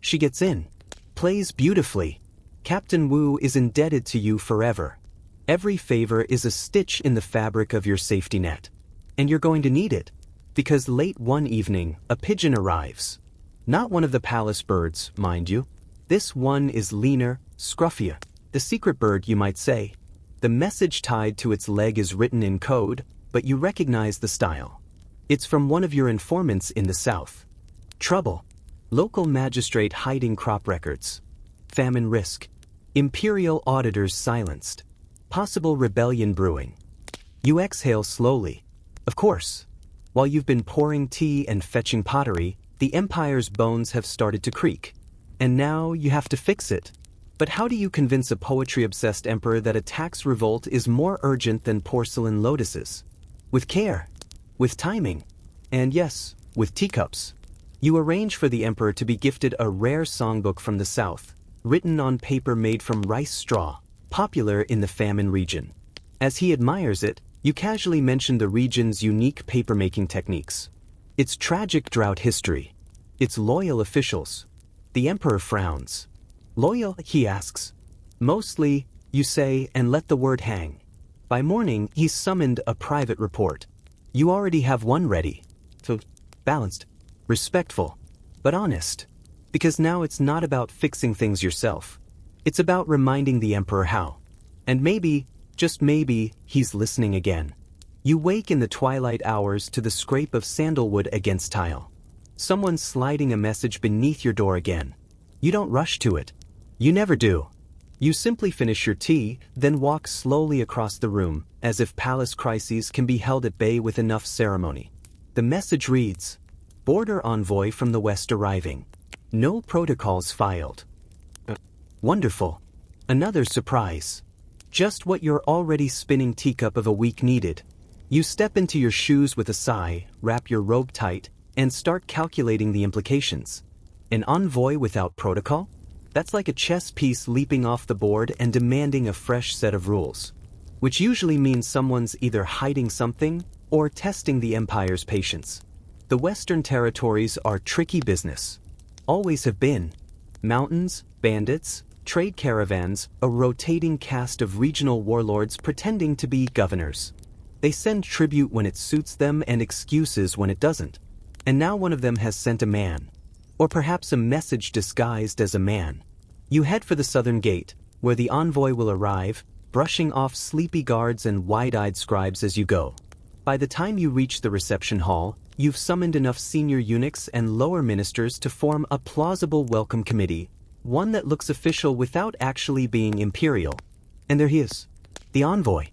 She gets in. Plays beautifully. Captain Wu is indebted to you forever. Every favor is a stitch in the fabric of your safety net. And you're going to need it. Because late one evening, a pigeon arrives. Not one of the palace birds, mind you. This one is leaner, scruffier. The secret bird, you might say. The message tied to its leg is written in code, but you recognize the style. It's from one of your informants in the south. Trouble. Local magistrate hiding crop records. Famine risk. Imperial auditors silenced. Possible rebellion brewing. You exhale slowly. Of course. While you've been pouring tea and fetching pottery, the empire's bones have started to creak. And now you have to fix it. But how do you convince a poetry-obsessed emperor that a tax revolt is more urgent than porcelain lotuses? With care. With timing. And yes, with teacups. You arrange for the emperor to be gifted a rare songbook from the south, written on paper made from rice straw, popular in the famine region. As he admires it, you casually mention the region's unique papermaking techniques. Its tragic drought history. Its loyal officials. The emperor frowns. Loyal, he asks. Mostly, you say, and let the word hang. By morning, he's summoned a private report. You already have one ready. So, balanced, respectful, but honest. Because now it's not about fixing things yourself. It's about reminding the emperor how. And maybe, just maybe, he's listening again. You wake in the twilight hours to the scrape of sandalwood against tile. Someone sliding a message beneath your door again. You don't rush to it. You never do. You simply finish your tea, then walk slowly across the room, as if palace crises can be held at bay with enough ceremony. The message reads, "Border envoy from the west arriving. No protocols filed." Wonderful. Another surprise. Just what your already spinning teacup of a week needed. You step into your shoes with a sigh, wrap your robe tight, and start calculating the implications. An envoy without protocol? That's like a chess piece leaping off the board and demanding a fresh set of rules. Which usually means someone's either hiding something or testing the empire's patience. The Western territories are tricky business. Always have been. Mountains, bandits, trade caravans, a rotating cast of regional warlords pretending to be governors. They send tribute when it suits them and excuses when it doesn't. And now one of them has sent a man. Or perhaps a message disguised as a man. You head for the southern gate, where the envoy will arrive, brushing off sleepy guards and wide-eyed scribes as you go. By the time you reach the reception hall, you've summoned enough senior eunuchs and lower ministers to form a plausible welcome committee, one that looks official without actually being imperial. And there he is, the envoy.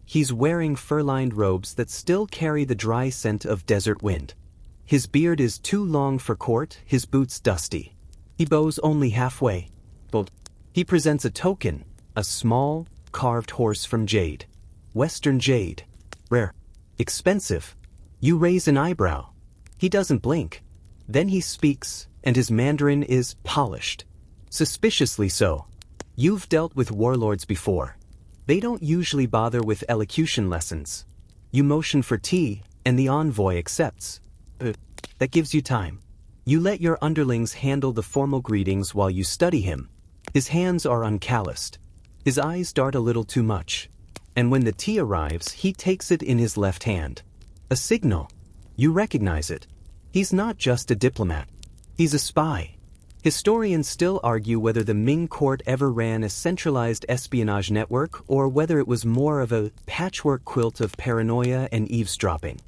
He's wearing fur-lined robes that still carry the dry scent of desert wind. His beard is too long for court, his boots dusty. He bows only halfway. He presents a token, a small, carved horse from jade. Western jade. Rare. Expensive. You raise an eyebrow. He doesn't blink. Then he speaks, and his Mandarin is polished. Suspiciously so. You've dealt with warlords before. They don't usually bother with elocution lessons. You motion for tea, and the envoy accepts. That gives you time. You let your underlings handle the formal greetings while you study him. His hands are uncalloused. His eyes dart a little too much. And when the tea arrives, he takes it in his left hand. A signal. You recognize it. He's not just a diplomat. He's a spy. Historians still argue whether the Ming court ever ran a centralized espionage network or whether it was more of a patchwork quilt of paranoia and eavesdropping.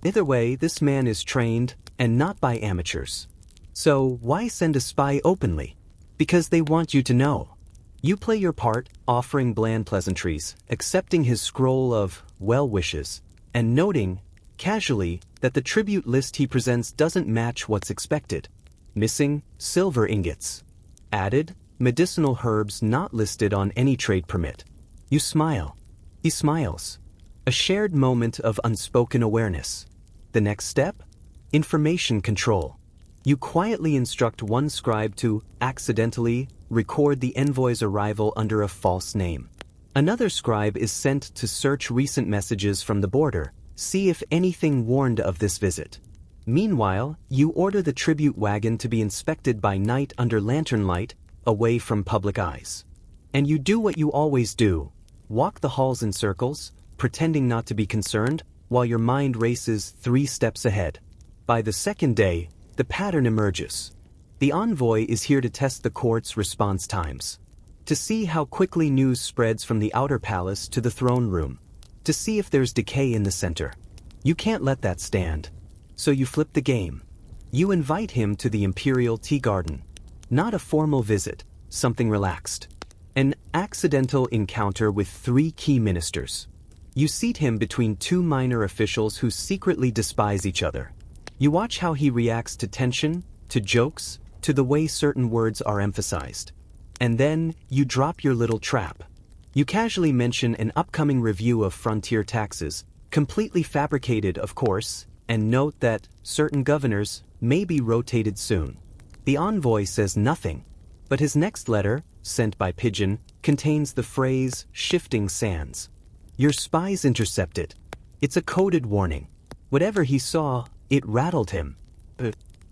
Either way, this man is trained, and not by amateurs. So why send a spy openly? Because they want you to know. You play your part, offering bland pleasantries, accepting his scroll of well wishes, and noting, casually, that the tribute list he presents doesn't match what's expected. Missing, silver ingots. Added, medicinal herbs not listed on any trade permit. You smile. He smiles. A shared moment of unspoken awareness. The next step? Information control. You quietly instruct one scribe to accidentally record the envoy's arrival under a false name. Another scribe is sent to search recent messages from the border, see if anything warned of this visit. Meanwhile, you order the tribute wagon to be inspected by night under lantern light, away from public eyes. And you do what you always do. Walk the halls in circles, pretending not to be concerned, while your mind races 3 steps ahead. By the second day, the pattern emerges. The envoy is here to test the court's response times. To see how quickly news spreads from the outer palace to the throne room. To see if there's decay in the center. You can't let that stand. So you flip the game. You invite him to the imperial tea garden. Not a formal visit, something relaxed. An accidental encounter with 3 key ministers. You seat him between 2 minor officials who secretly despise each other. You watch how he reacts to tension, to jokes, to the way certain words are emphasized. And then, you drop your little trap. You casually mention an upcoming review of frontier taxes, completely fabricated, of course, and note that certain governors may be rotated soon. The envoy says nothing, but his next letter, sent by pigeon, contains the phrase, "shifting sands." Your spies intercept it. It's a coded warning. Whatever he saw, it rattled him.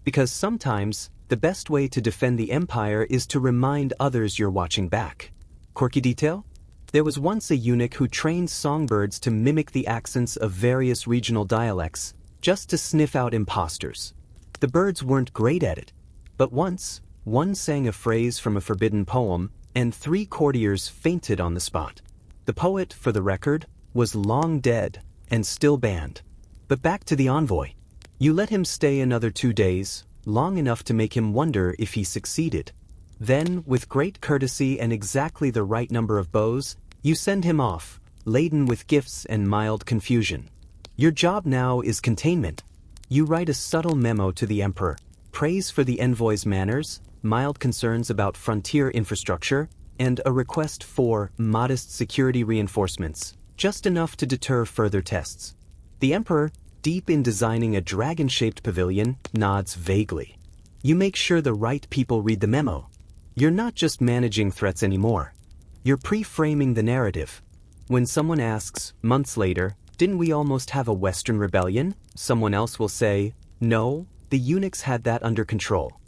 Because sometimes, the best way to defend the empire is to remind others you're watching back. Quirky detail? There was once a eunuch who trained songbirds to mimic the accents of various regional dialects, just to sniff out imposters. The birds weren't great at it, but once, one sang a phrase from a forbidden poem, and 3 courtiers fainted on the spot. The poet, for the record, was long dead and still banned. But back to the envoy. You let him stay another 2 days, long enough to make him wonder if he succeeded. Then, with great courtesy and exactly the right number of bows, you send him off, laden with gifts and mild confusion. Your job now is containment. You write a subtle memo to the emperor, praise for the envoy's manners, mild concerns about frontier infrastructure, and a request for modest security reinforcements, just enough to deter further tests. The emperor, deep in designing a dragon-shaped pavilion, nods vaguely. You make sure the right people read the memo. You're not just managing threats anymore. You're pre-framing the narrative. When someone asks, months later, didn't we almost have a Western rebellion? Someone else will say, no, the eunuchs had that under control.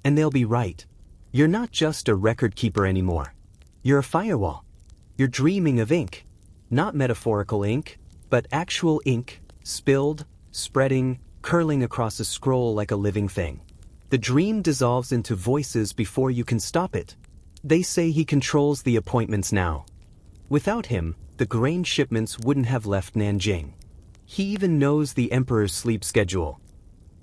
And they'll be right. You're not just a record keeper anymore. You're a firewall. You're dreaming of ink. Not metaphorical ink, but actual ink, spilled, spreading, curling across a scroll like a living thing. The dream dissolves into voices before you can stop it. They say he controls the appointments now. Without him, the grain shipments wouldn't have left Nanjing. He even knows the emperor's sleep schedule.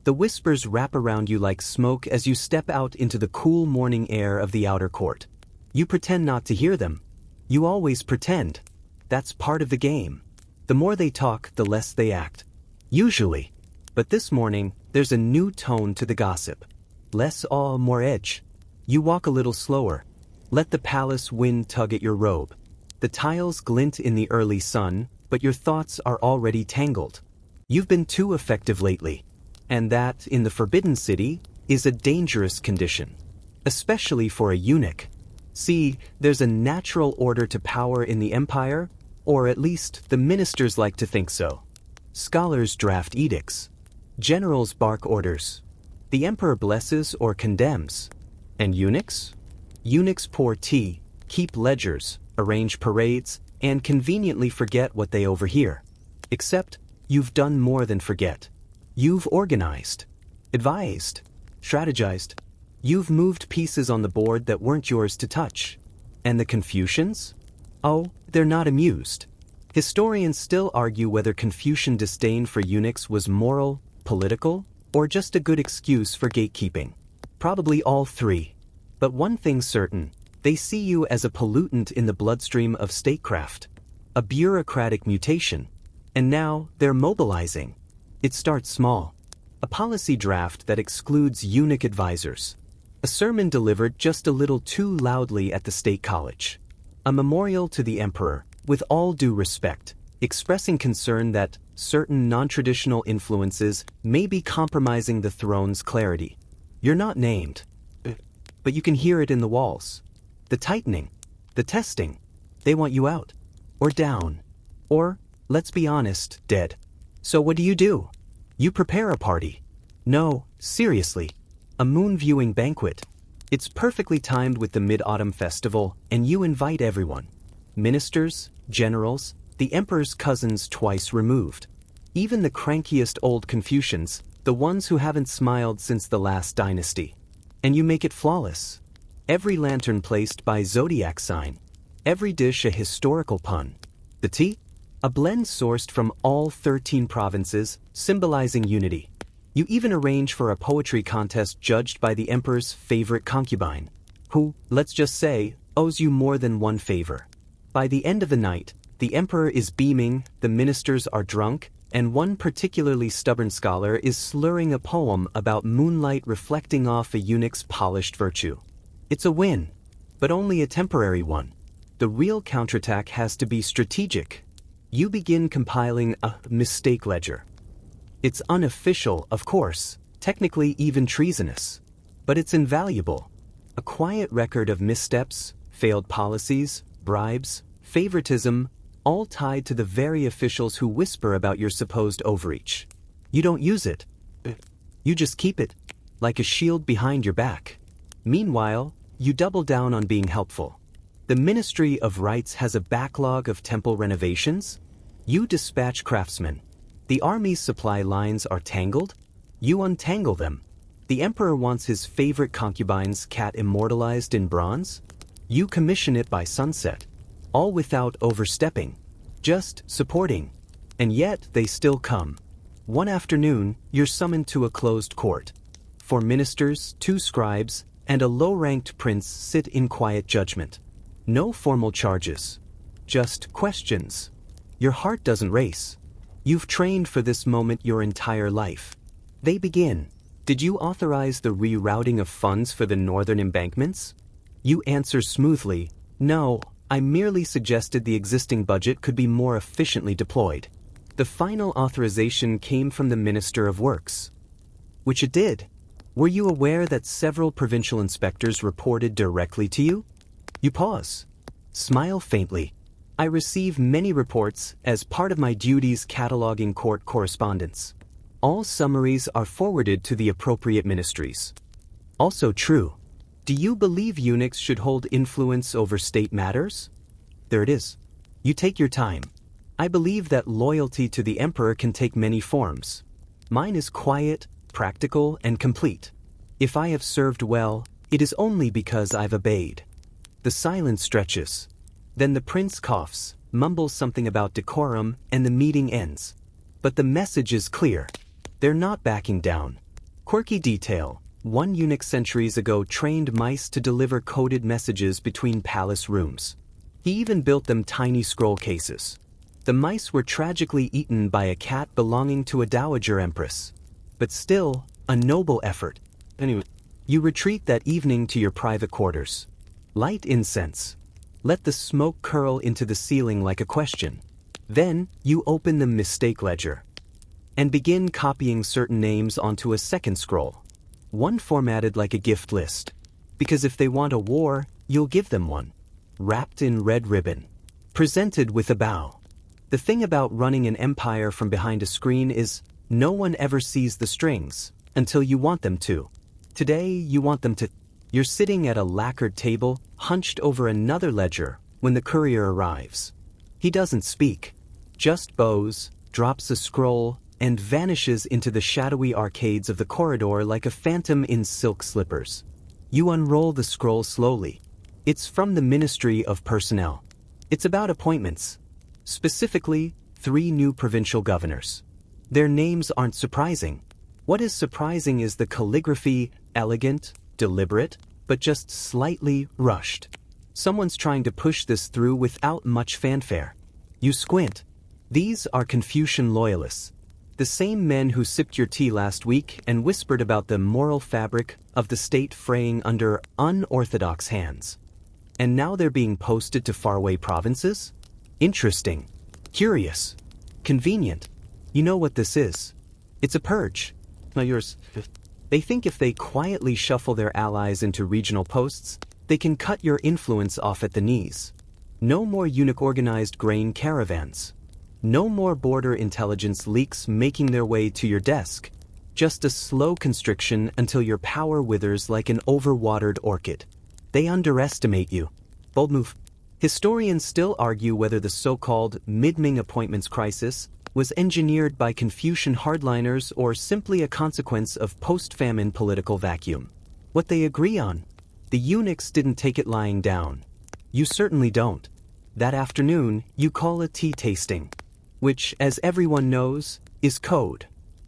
The whispers wrap around you like smoke as you step out into the cool morning air of the outer court. You pretend not to hear them. You always pretend. That's part of the game. The more they talk, the less they act. Usually. But this morning, there's a new tone to the gossip. Less awe, more edge. You walk a little slower. Let the palace wind tug at your robe. The tiles glint in the early sun, but your thoughts are already tangled. You've been too effective lately. And that, in the Forbidden City, is a dangerous condition. Especially for a eunuch. See, there's a natural order to power in the empire, or at least the ministers like to think so. Scholars draft edicts. Generals bark orders. The emperor blesses or condemns. And eunuchs? Eunuchs pour tea, keep ledgers, arrange parades, and conveniently forget what they overhear. Except, you've done more than forget. You've organized, advised, strategized. You've moved pieces on the board that weren't yours to touch. And the Confucians? Oh, they're not amused. Historians still argue whether Confucian disdain for eunuchs was moral, political, or just a good excuse for gatekeeping. Probably all three. But one thing's certain, they see you as a pollutant in the bloodstream of statecraft. A bureaucratic mutation. And now, they're mobilizing. It starts small. A policy draft that excludes eunuch advisors. A sermon delivered just a little too loudly at the state college. A memorial to the emperor, with all due respect, expressing concern that certain non-traditional influences may be compromising the throne's clarity. You're not named, but you can hear it in the walls. The tightening, the testing. They want you out, or down, or, let's be honest, dead. So what do? You prepare a party. No, seriously, a moon viewing banquet. It's perfectly timed with the Mid-Autumn Festival, and you invite everyone. Ministers, generals, the emperor's cousins twice removed. Even the crankiest old Confucians, the ones who haven't smiled since the last dynasty. And you make it flawless. Every lantern placed by zodiac sign. Every dish a historical pun. The tea? A blend sourced from all 13 provinces, symbolizing unity. You even arrange for a poetry contest judged by the emperor's favorite concubine, who, let's just say, owes you more than one favor. By the end of the night, the emperor is beaming, the ministers are drunk, and one particularly stubborn scholar is slurring a poem about moonlight reflecting off a eunuch's polished virtue. It's a win, but only a temporary one. The real counterattack has to be strategic. You begin compiling a mistake ledger. It's unofficial, of course, technically even treasonous. But it's invaluable. A quiet record of missteps, failed policies, bribes, favoritism, all tied to the very officials who whisper about your supposed overreach. You don't use it. You just keep it, like a shield behind your back. Meanwhile, you double down on being helpful. The Ministry of Rites has a backlog of temple renovations. You dispatch craftsmen. The army's supply lines are tangled. You untangle them. The emperor wants his favorite concubine's cat immortalized in bronze. You commission it by sunset. All without overstepping. Just supporting. And yet they still come. One afternoon, you're summoned to a closed court. 4 ministers, 2 scribes, and a low-ranked prince sit in quiet judgment. No formal charges. Just questions. Your heart doesn't race. You've trained for this moment your entire life. They begin. Did you authorize the rerouting of funds for the northern embankments? You answer smoothly, no, I merely suggested the existing budget could be more efficiently deployed. The final authorization came from the Minister of Works. Which it did. Were you aware that several provincial inspectors reported directly to you? You pause. Smile faintly. I receive many reports as part of my duties cataloging court correspondence. All summaries are forwarded to the appropriate ministries. Also true. Do you believe eunuchs should hold influence over state matters? There it is. You take your time. I believe that loyalty to the emperor can take many forms. Mine is quiet, practical, and complete. If I have served well, it is only because I've obeyed. The silence stretches. Then the prince coughs, mumbles something about decorum, and the meeting ends. But the message is clear. They're not backing down. Quirky detail. One eunuch centuries ago trained mice to deliver coded messages between palace rooms. He even built them tiny scroll cases. The mice were tragically eaten by a cat belonging to a dowager empress. But still, a noble effort. Anyway, you retreat that evening to your private quarters. Light incense. Let the smoke curl into the ceiling like a question. Then, you open the mistake ledger and begin copying certain names onto a second scroll. One formatted like a gift list. Because if they want a war, you'll give them one. Wrapped in red ribbon. Presented with a bow. The thing about running an empire from behind a screen is no one ever sees the strings until you want them to. Today, you want them to. You're sitting at a lacquered table, hunched over another ledger, when the courier arrives. He doesn't speak, just bows, drops a scroll, and vanishes into the shadowy arcades of the corridor like a phantom in silk slippers. You unroll the scroll slowly. It's from the Ministry of Personnel. It's about appointments. Specifically, 3 new provincial governors. Their names aren't surprising. What is surprising is the calligraphy, elegant, deliberate, but just slightly rushed. Someone's trying to push this through without much fanfare. You squint. These are Confucian loyalists. The same men who sipped your tea last week and whispered about the moral fabric of the state fraying under unorthodox hands. And now they're being posted to faraway provinces? Interesting. Curious. Convenient. You know what this is. It's a purge. Now yours. They think if they quietly shuffle their allies into regional posts, they can cut your influence off at the knees. No more eunuch-organized grain caravans. No more border intelligence leaks making their way to your desk. Just a slow constriction until your power withers like an overwatered orchid. They underestimate you. Bold move. Historians still argue whether the so-called mid-Ming appointments crisis was engineered by Confucian hardliners or simply a consequence of post-famine political vacuum. What they agree on? The eunuchs didn't take it lying down. You certainly don't. That afternoon, you call a tea tasting, which, as everyone knows, is code.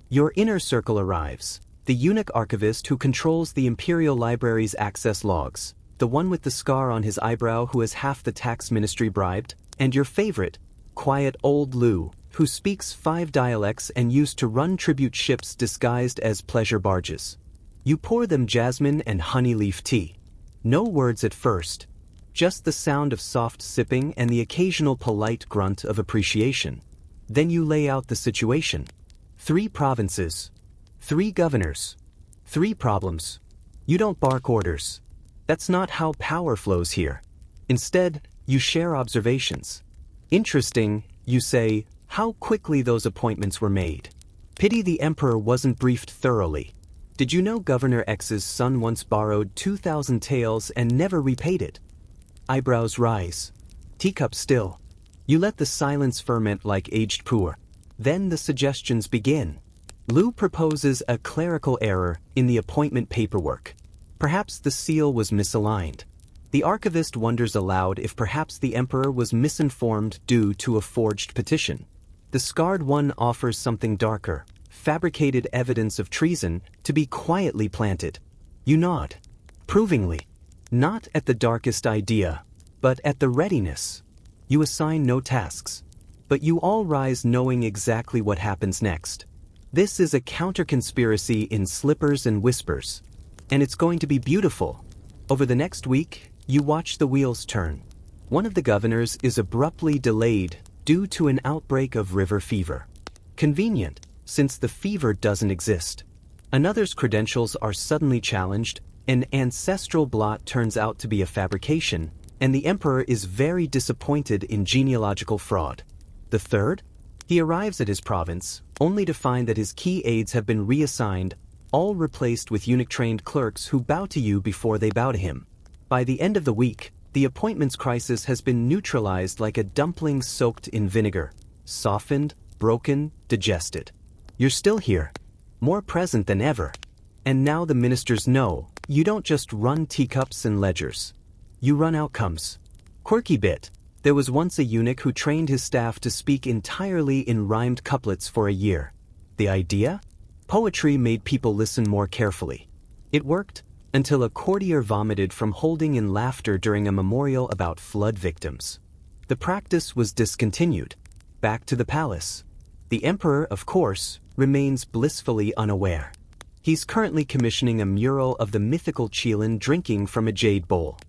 Your inner circle arrives, the eunuch archivist who controls the imperial library's access logs, the one with the scar on his eyebrow who has half the tax ministry bribed, and your favorite, quiet old Lou, who speaks 5 dialects and used to run tribute ships disguised as pleasure barges. You pour them jasmine and honey leaf tea. No words at first, just the sound of soft sipping and the occasional polite grunt of appreciation. Then you lay out the situation. 3 provinces, 3 governors, 3 problems. You don't bark orders. That's not how power flows here. Instead, you share observations. Interesting, you say, how quickly those appointments were made. Pity the emperor wasn't briefed thoroughly. Did you know Governor X's son once borrowed 2,000 taels and never repaid it? Eyebrows rise. Teacups still. You let the silence ferment like aged puer. Then the suggestions begin. Lou proposes a clerical error in the appointment paperwork. Perhaps the seal was misaligned. The archivist wonders aloud if perhaps the emperor was misinformed due to a forged petition. The scarred one offers something darker, fabricated evidence of treason to be quietly planted. You nod. Provingly. Not at the darkest idea, but at the readiness. You assign no tasks. But you all rise knowing exactly what happens next. This is a counter-conspiracy in slippers and whispers. And it's going to be beautiful. Over the next week, you watch the wheels turn. One of the governors is abruptly delayed due to an outbreak of river fever. Convenient, since the fever doesn't exist. Another's credentials are suddenly challenged, an ancestral blot turns out to be a fabrication, and the emperor is very disappointed in genealogical fraud. The third? He arrives at his province, only to find that his key aides have been reassigned, all replaced with eunuch-trained clerks who bow to you before they bow to him. By the end of the week, the appointments crisis has been neutralized like a dumpling soaked in vinegar, softened, broken, digested. You're still here, more present than ever. And now the ministers know, you don't just run teacups and ledgers. You run outcomes. Quirky bit. There was once a eunuch who trained his staff to speak entirely in rhymed couplets for a year. The idea? Poetry made people listen more carefully. It worked, until a courtier vomited from holding in laughter during a memorial about flood victims. The practice was discontinued. Back to the palace. The emperor, of course, remains blissfully unaware. He's currently commissioning a mural of the mythical Chilan drinking from a jade bowl.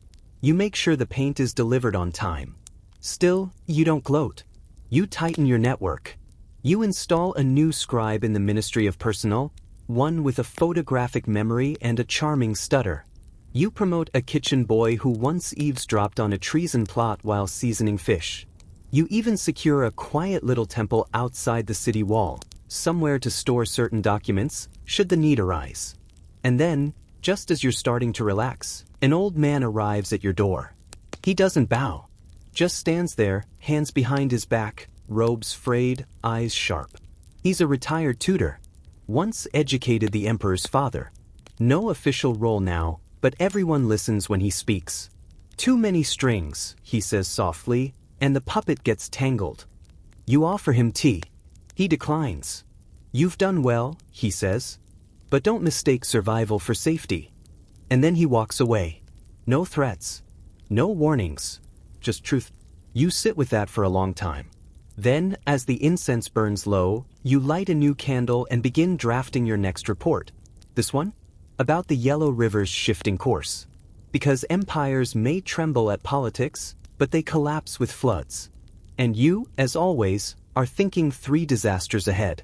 You make sure the paint is delivered on time. Still, you don't gloat. You tighten your network. You install a new scribe in the Ministry of Personnel, one with a photographic memory and a charming stutter. You promote a kitchen boy who once eavesdropped on a treason plot while seasoning fish. You even secure a quiet little temple outside the city wall, somewhere to store certain documents, should the need arise. And then, just as you're starting to relax, an old man arrives at your door. He doesn't bow. Just stands there, hands behind his back, robes frayed, eyes sharp. He's a retired tutor. Once educated the emperor's father. No official role now, but everyone listens when he speaks. Too many strings, he says softly, and the puppet gets tangled. You offer him tea. He declines. You've done well, he says. But don't mistake survival for safety. And then he walks away. No threats. No warnings. Just truth. You sit with that for a long time. Then, as the incense burns low, you light a new candle and begin drafting your next report. This one? About the Yellow River's shifting course. Because empires may tremble at politics, but they collapse with floods. And you, as always, are thinking 3 disasters ahead.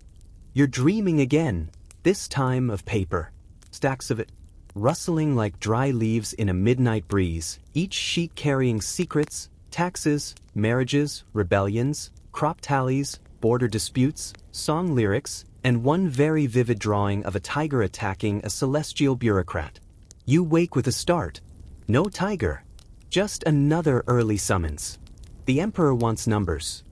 You're dreaming again, this time of paper. Stacks of it, rustling like dry leaves in a midnight breeze, each sheet carrying secrets, taxes, marriages, rebellions, crop tallies, border disputes, song lyrics, and one very vivid drawing of a tiger attacking a celestial bureaucrat. You wake with a start. No tiger. Just another early summons. The emperor wants numbers.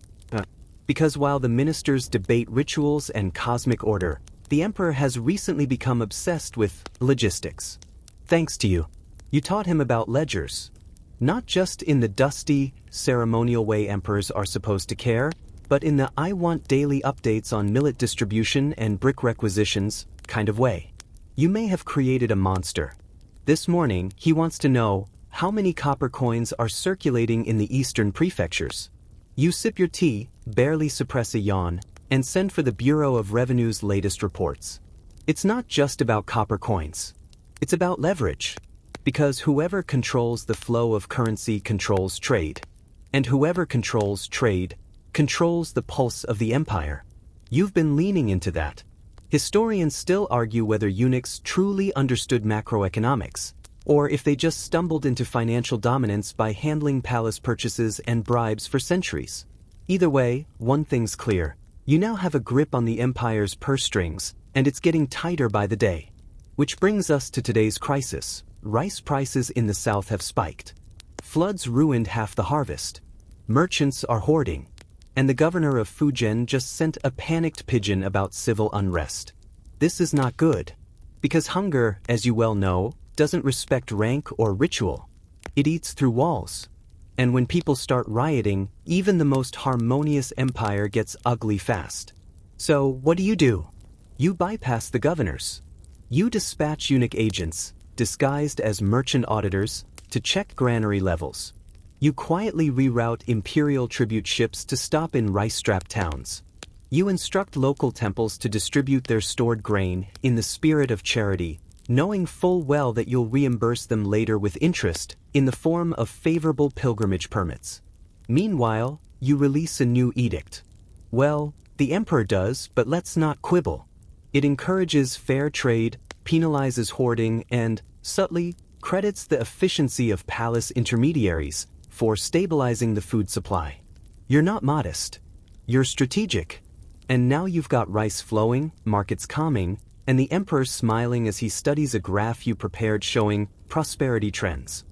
Because while the ministers debate rituals and cosmic order, the emperor has recently become obsessed with logistics. Thanks to you. You taught him about ledgers. Not just in the dusty, ceremonial way emperors are supposed to care, but in the I want daily updates on millet distribution and brick requisitions kind of way. You may have created a monster. This morning, he wants to know how many copper coins are circulating in the eastern prefectures. You sip your tea, barely suppress a yawn, and send for the Bureau of Revenue's latest reports. It's not just about copper coins. It's about leverage. Because whoever controls the flow of currency controls trade. And whoever controls trade controls the pulse of the empire. You've been leaning into that. Historians still argue whether eunuchs truly understood macroeconomics, or if they just stumbled into financial dominance by handling palace purchases and bribes for centuries. Either way, one thing's clear. You now have a grip on the empire's purse strings, and it's getting tighter by the day. Which brings us to today's crisis. Rice prices in the south have spiked. Floods ruined half the harvest. Merchants are hoarding. And the governor of Fujian just sent a panicked pigeon about civil unrest. This is not good. Because hunger, as you well know, doesn't respect rank or ritual. It eats through walls. And when people start rioting, even the most harmonious empire gets ugly fast. So, what do? You bypass the governors. You dispatch eunuch agents, disguised as merchant auditors, to check granary levels. You quietly reroute imperial tribute ships to stop in rice-strapped towns. You instruct local temples to distribute their stored grain in the spirit of charity, knowing full well that you'll reimburse them later with interest in the form of favorable pilgrimage permits. Meanwhile, you release a new edict. Well, the emperor does, but let's not quibble. It encourages fair trade, penalizes hoarding, and, subtly, credits the efficiency of palace intermediaries for stabilizing the food supply. You're not modest. You're strategic. And now you've got rice flowing, markets calming, and the emperor smiling as he studies a graph you prepared showing prosperity trends.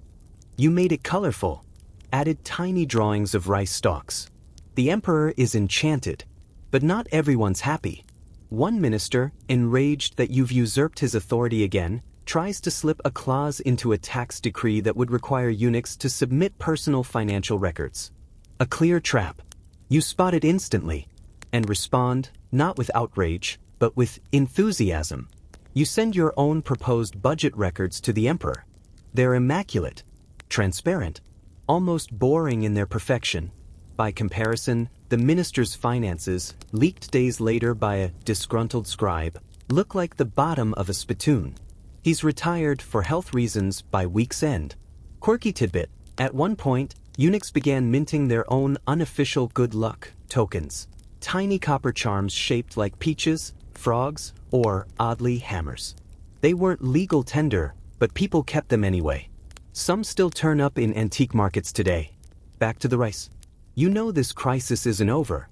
You made it colorful, added tiny drawings of rice stalks. The emperor is enchanted, but not everyone's happy. One minister, enraged that you've usurped his authority again, tries to slip a clause into a tax decree that would require eunuchs to submit personal financial records. A clear trap. You spot it instantly, and respond, not with outrage, but with enthusiasm. You send your own proposed budget records to the emperor. They're immaculate, transparent, almost boring in their perfection. By comparison, the minister's finances, leaked days later by a disgruntled scribe, look like the bottom of a spittoon. He's retired for health reasons by week's end. Quirky tidbit: at one point, eunuchs began minting their own unofficial good luck tokens. Tiny copper charms shaped like peaches, frogs, or, oddly, hammers. They weren't legal tender, but people kept them anyway. Some still turn up in antique markets today. Back to the rice. You know this crisis isn't over.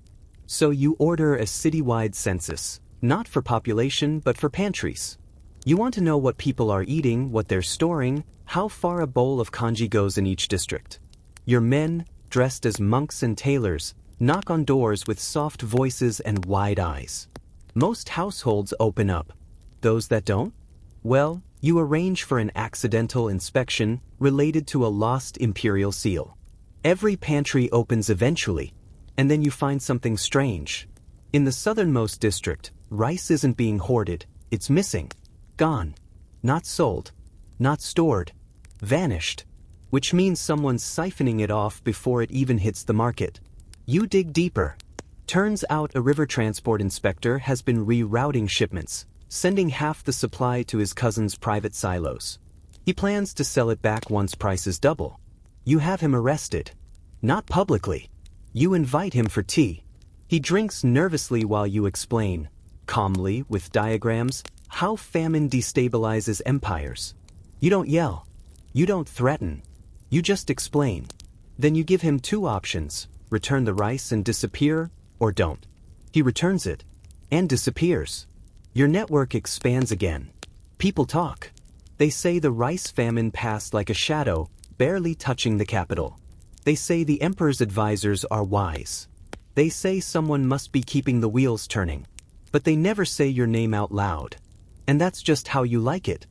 So you order a citywide census, not for population but for pantries. You want to know what people are eating, what they're storing, how far a bowl of congee goes in each district. Your men, dressed as monks and tailors, knock on doors with soft voices and wide eyes. Most households open up. Those that don't? Well, you arrange for an accidental inspection related to a lost imperial seal. Every pantry opens eventually, and then you find something strange. In the southernmost district, rice isn't being hoarded, it's missing. Gone. Not sold. Not stored. Vanished. Which means someone's siphoning it off before it even hits the market. You dig deeper. Turns out a river transport inspector has been rerouting shipments, sending half the supply to his cousin's private silos. He plans to sell it back once prices double. You have him arrested. Not publicly. You invite him for tea. He drinks nervously while you explain, calmly, with diagrams, how famine destabilizes empires. You don't yell. You don't threaten. You just explain. Then you give him two options: return the rice and disappear, or don't. He returns it, and disappears. Your network expands again. People talk. They say the rice famine passed like a shadow, barely touching the capital. They say the emperor's advisors are wise. They say someone must be keeping the wheels turning. But they never say your name out loud. And that's just how you like it.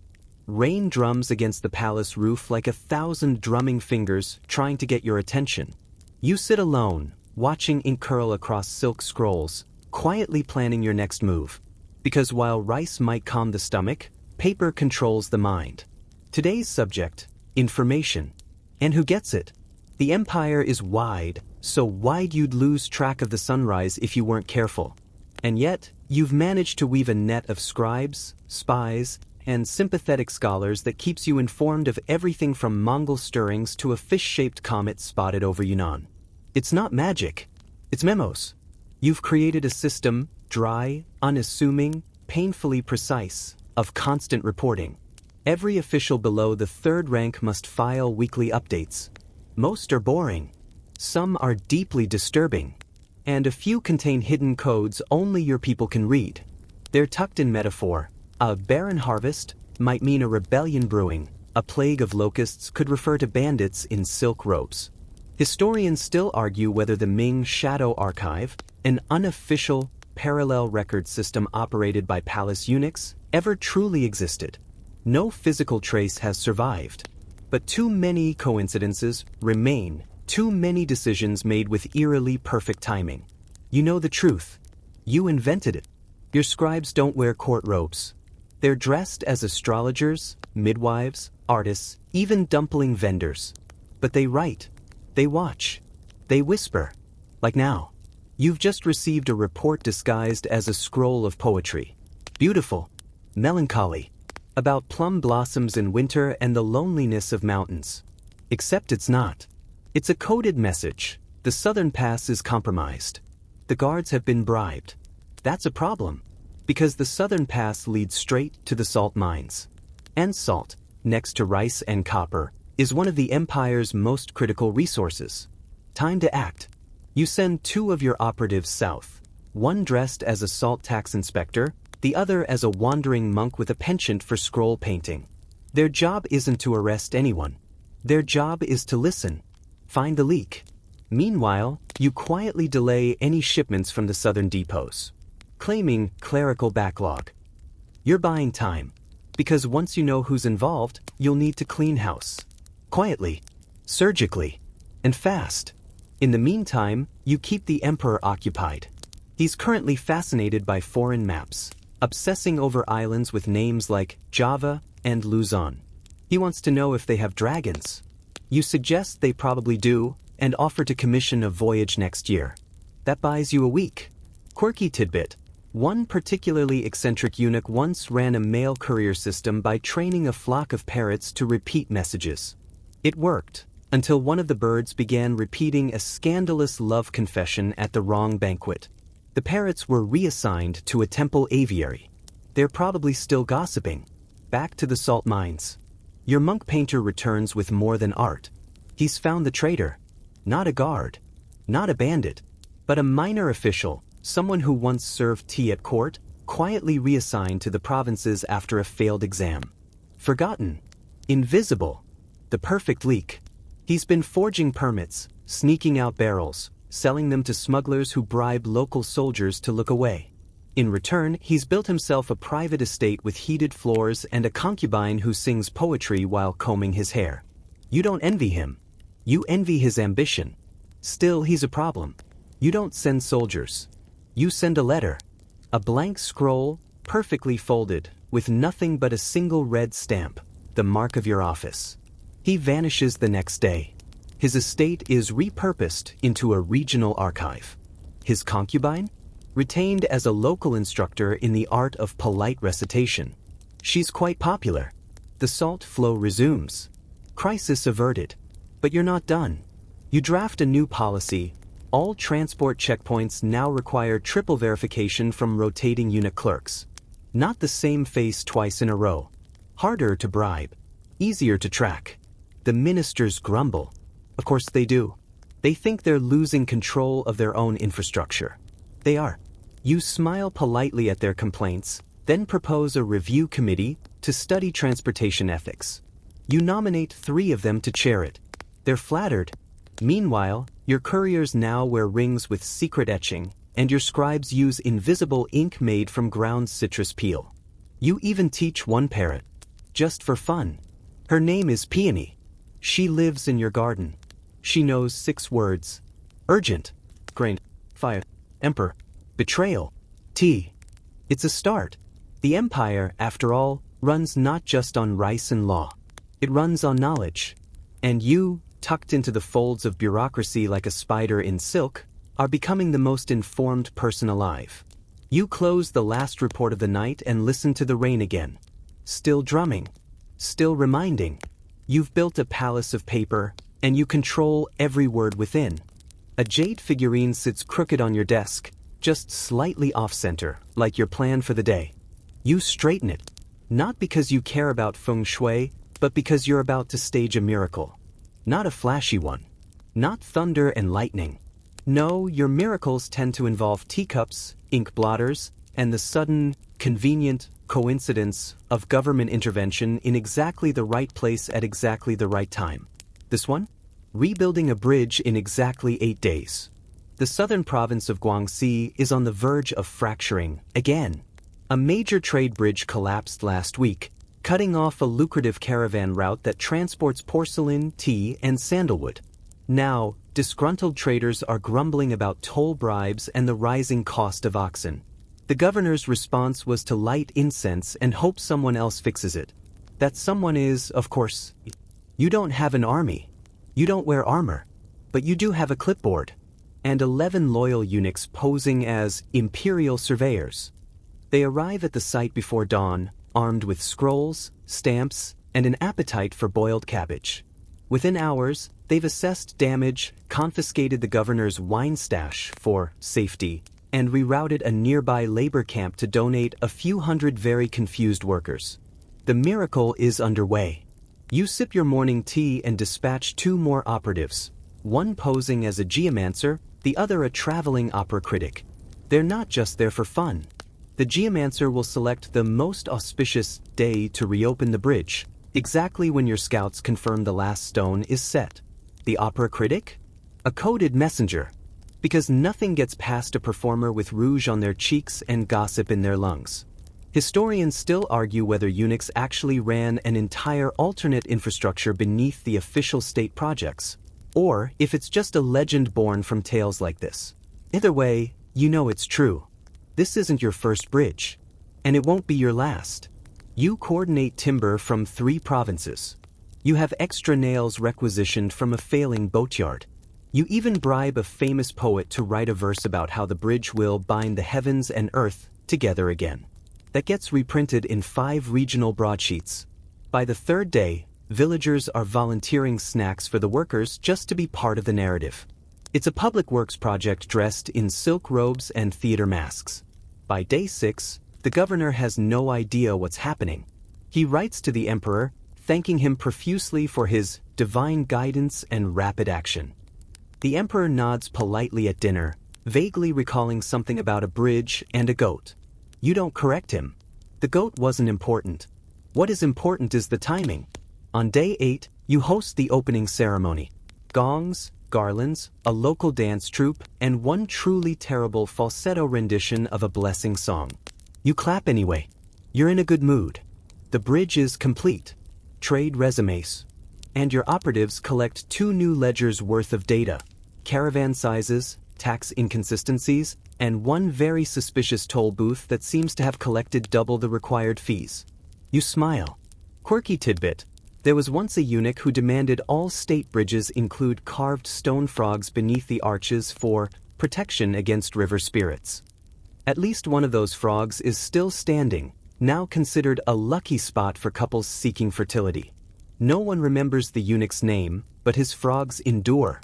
Rain drums against the palace roof like 1,000 drumming fingers trying to get your attention. You sit alone, watching ink curl across silk scrolls, quietly planning your next move. Because while rice might calm the stomach, paper controls the mind. Today's subject: information. And who gets it? The empire is wide, so wide you'd lose track of the sunrise if you weren't careful. And yet, you've managed to weave a net of scribes, spies, and sympathetic scholars that keeps you informed of everything from Mongol stirrings to a fish-shaped comet spotted over Yunnan. It's not magic. It's memos. You've created a system, dry, unassuming, painfully precise, of constant reporting. Every official below the third rank must file weekly updates. Most are boring. Some are deeply disturbing. And a few contain hidden codes only your people can read. They're tucked in metaphor. A barren harvest might mean a rebellion brewing. A plague of locusts could refer to bandits in silk robes. Historians still argue whether the Ming Shadow Archive, an unofficial, parallel record system operated by palace eunuchs, ever truly existed. No physical trace has survived. But too many coincidences remain. Too many decisions made with eerily perfect timing. You know the truth. You invented it. Your scribes don't wear court robes. They're dressed as astrologers, midwives, artists, even dumpling vendors. But they write. They watch. They whisper. Like now. You've just received a report disguised as a scroll of poetry. Beautiful. Melancholy. About plum blossoms in winter and the loneliness of mountains. Except it's not. It's a coded message. The southern pass is compromised. The guards have been bribed. That's a problem. Because the southern pass leads straight to the salt mines. And salt, next to rice and copper, is one of the empire's most critical resources. Time to act. You send 2 of your operatives south, one dressed as a salt tax inspector, the other as a wandering monk with a penchant for scroll painting. Their job isn't to arrest anyone. Their job is to listen. Find the leak. Meanwhile, you quietly delay any shipments from the southern depots, claiming clerical backlog. You're buying time, because once you know who's involved, you'll need to clean house. Quietly, surgically, and fast. In the meantime, you keep the emperor occupied. He's currently fascinated by foreign maps, obsessing over islands with names like Java and Luzon. He wants to know if they have dragons. You suggest they probably do, and offer to commission a voyage next year. That buys you a week. Quirky tidbit. One particularly eccentric eunuch once ran a mail courier system by training a flock of parrots to repeat messages. It worked, until one of the birds began repeating a scandalous love confession at the wrong banquet. The parrots were reassigned to a temple aviary. They're probably still gossiping. Back to the salt mines. Your monk painter returns with more than art. He's found the traitor. Not a guard. Not a bandit. But a minor official, someone who once served tea at court, quietly reassigned to the provinces after a failed exam. Forgotten. Invisible. The perfect leak. He's been forging permits, sneaking out barrels, selling them to smugglers who bribe local soldiers to look away. In return, he's built himself a private estate with heated floors and a concubine who sings poetry while combing his hair. You don't envy him. You envy his ambition. Still, he's a problem. You don't send soldiers. You send a letter. A blank scroll, perfectly folded, with nothing but a single red stamp, the mark of your office. He vanishes the next day. His estate is repurposed into a regional archive. His concubine? Retained as a local instructor in the art of polite recitation. She's quite popular. The salt flow resumes. Crisis averted. But you're not done. You draft a new policy. All transport checkpoints now require triple verification from rotating eunuch clerks. Not the same face twice in a row. Harder to bribe. Easier to track. The ministers grumble. Of course they do. They think they're losing control of their own infrastructure. They are. You smile politely at their complaints, then propose a review committee to study transportation ethics. You nominate 3 of them to chair it. They're flattered. Meanwhile, your couriers now wear rings with secret etching, and your scribes use invisible ink made from ground citrus peel. You even teach one parrot. Just for fun. Her name is Peony. She lives in your garden. She knows 6 words. Urgent. Grain. Fire. Emperor. Betrayal. Tea. It's a start. The empire, after all, runs not just on rice and law. It runs on knowledge. And you, tucked into the folds of bureaucracy like a spider in silk, are becoming the most informed person alive. You close the last report of the night and listen to the rain again. Still drumming. Still reminding. You've built a palace of paper, and you control every word within. A jade figurine sits crooked on your desk, just slightly off-center, like your plan for the day. You straighten it, not because you care about feng shui, but because you're about to stage a miracle. Not a flashy one. Not thunder and lightning. No, your miracles tend to involve teacups, ink blotters, and the sudden, convenient coincidence of government intervention in exactly the right place at exactly the right time. This one? Rebuilding a bridge in exactly 8 days. The southern province of Guangxi is on the verge of fracturing, again. A major trade bridge collapsed last week, cutting off a lucrative caravan route that transports porcelain, tea, and sandalwood. Now, disgruntled traders are grumbling about toll bribes and the rising cost of oxen. The governor's response was to light incense and hope someone else fixes it. That someone is, of course, you don't have an army. You don't wear armor. But you do have a clipboard. And 11 loyal eunuchs posing as imperial surveyors. They arrive at the site before dawn, armed with scrolls, stamps, and an appetite for boiled cabbage. Within hours, they've assessed damage, confiscated the governor's wine stash for safety, and rerouted a nearby labor camp to donate a few hundred very confused workers. The miracle is underway. You sip your morning tea and dispatch 2 more operatives, one posing as a geomancer, the other a traveling opera critic. They're not just there for fun. The geomancer will select the most auspicious day to reopen the bridge, exactly when your scouts confirm the last stone is set. The opera critic? A coded messenger, because nothing gets past a performer with rouge on their cheeks and gossip in their lungs. Historians still argue whether eunuchs actually ran an entire alternate infrastructure beneath the official state projects, or if it's just a legend born from tales like this. Either way, you know it's true. This isn't your first bridge, and it won't be your last. You coordinate timber from 3 provinces. You have extra nails requisitioned from a failing boatyard. You even bribe a famous poet to write a verse about how the bridge will bind the heavens and earth together again. That gets reprinted in 5 regional broadsheets. By the 3rd day, villagers are volunteering snacks for the workers just to be part of the narrative. It's a public works project dressed in silk robes and theater masks. By day 6, the governor has no idea what's happening. He writes to the emperor, thanking him profusely for his divine guidance and rapid action. The emperor nods politely at dinner, vaguely recalling something about a bridge and a goat. You don't correct him. The goat wasn't important. What is important is the timing. On day 8, you host the opening ceremony. Gongs, garlands, a local dance troupe, and one truly terrible falsetto rendition of a blessing song. You clap anyway. You're in a good mood. The bridge is complete. Trade resumes. And your operatives collect 2 new ledgers worth of data, caravan sizes, tax inconsistencies, and one very suspicious toll booth that seems to have collected double the required fees. You smile. Quirky tidbit. There was once a eunuch who demanded all state bridges include carved stone frogs beneath the arches for protection against river spirits. At least one of those frogs is still standing, now considered a lucky spot for couples seeking fertility. No one remembers the eunuch's name, but his frogs endure.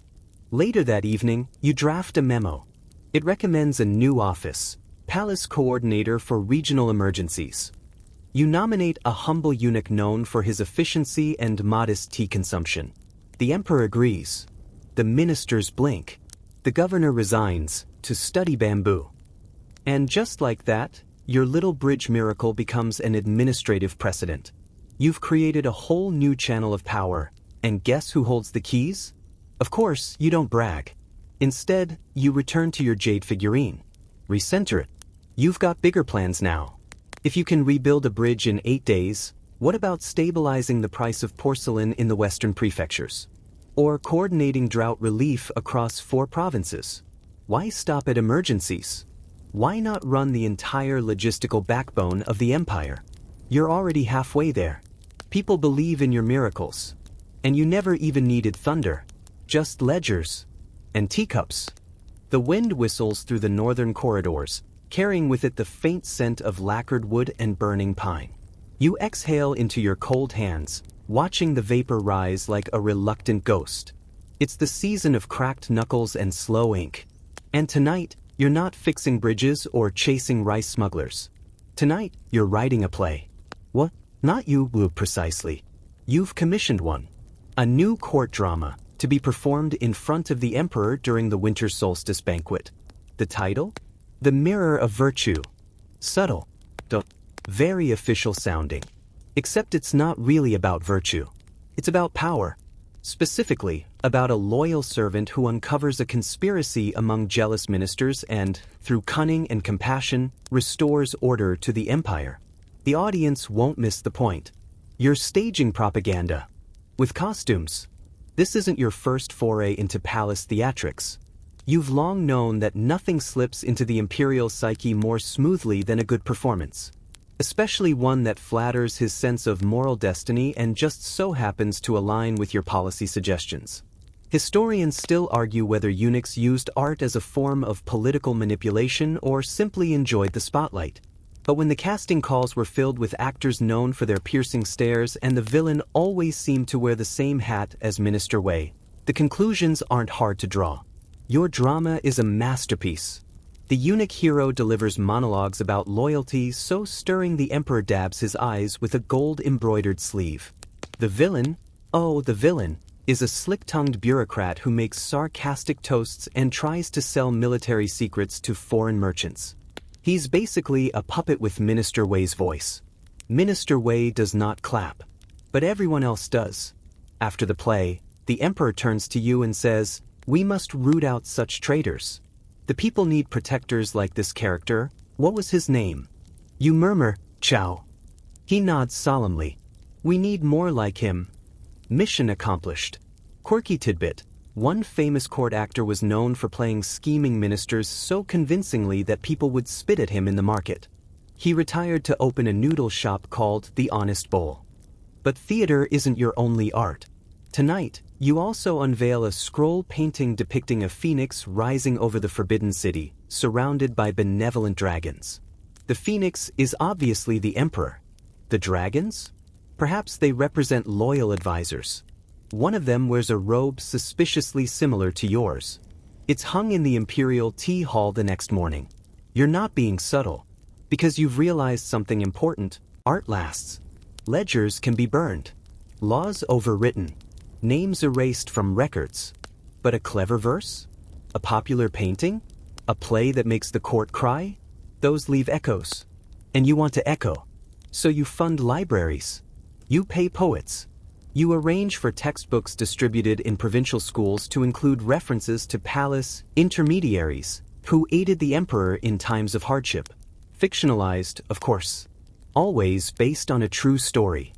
Later that evening, you draft a memo. It recommends a new office, Palace Coordinator for Regional Emergencies. You nominate a humble eunuch known for his efficiency and modest tea consumption. The emperor agrees. The ministers blink. The governor resigns to study bamboo. And just like that, your little bridge miracle becomes an administrative precedent. You've created a whole new channel of power, and guess who holds the keys? Of course, you don't brag. Instead, you return to your jade figurine. Recenter it. You've got bigger plans now. If you can rebuild a bridge in 8 days, what about stabilizing the price of porcelain in the western prefectures? Or coordinating drought relief across 4 provinces? Why stop at emergencies? Why not run the entire logistical backbone of the empire? You're already halfway there. People believe in your miracles. And you never even needed thunder. Just ledgers. And teacups. The wind whistles through the northern corridors, carrying with it the faint scent of lacquered wood and burning pine. You exhale into your cold hands, watching the vapor rise like a reluctant ghost. It's the season of cracked knuckles and slow ink. And tonight, you're not fixing bridges or chasing rice smugglers. Tonight, you're writing a play. What? Not you, Blue, precisely. You've commissioned one. A new court drama, to be performed in front of the emperor during the winter solstice banquet. The title? The Mirror of Virtue. Subtle, though very official sounding. Except it's not really about virtue. It's about power. Specifically, about a loyal servant who uncovers a conspiracy among jealous ministers and, through cunning and compassion, restores order to the empire. The audience won't miss the point. You're staging propaganda. With costumes. This isn't your first foray into palace theatrics. You've long known that nothing slips into the imperial psyche more smoothly than a good performance, especially one that flatters his sense of moral destiny and just so happens to align with your policy suggestions. Historians still argue whether eunuchs used art as a form of political manipulation or simply enjoyed the spotlight. But when the casting calls were filled with actors known for their piercing stares and the villain always seemed to wear the same hat as Minister Wei, the conclusions aren't hard to draw. Your drama is a masterpiece. The eunuch hero delivers monologues about loyalty so stirring the emperor dabs his eyes with a gold-embroidered sleeve. The villain, is a slick-tongued bureaucrat who makes sarcastic toasts and tries to sell military secrets to foreign merchants. He's basically a puppet with Minister Wei's voice. Minister Wei does not clap, but everyone else does. After the play, the emperor turns to you and says, "We must root out such traitors. The people need protectors like this character. What was his name?" You murmur, "Chow." He nods solemnly. "We need more like him." Mission accomplished. Quirky tidbit. One famous court actor was known for playing scheming ministers so convincingly that people would spit at him in the market. He retired to open a noodle shop called The Honest Bowl. But theater isn't your only art. Tonight, you also unveil a scroll painting depicting a phoenix rising over the Forbidden City, surrounded by benevolent dragons. The phoenix is obviously the emperor. The dragons? Perhaps they represent loyal advisors. One of them wears a robe suspiciously similar to yours. It's hung in the imperial tea hall the next morning. You're not being subtle, because you've realized something important. Art lasts. Ledgers can be burned. Laws overwritten. Names erased from records. But a clever verse? A popular painting? A play that makes the court cry? Those leave echoes. And you want to echo. So you fund libraries. You pay poets. You arrange for textbooks distributed in provincial schools to include references to palace intermediaries who aided the emperor in times of hardship. Fictionalized, of course. Always based on a true story.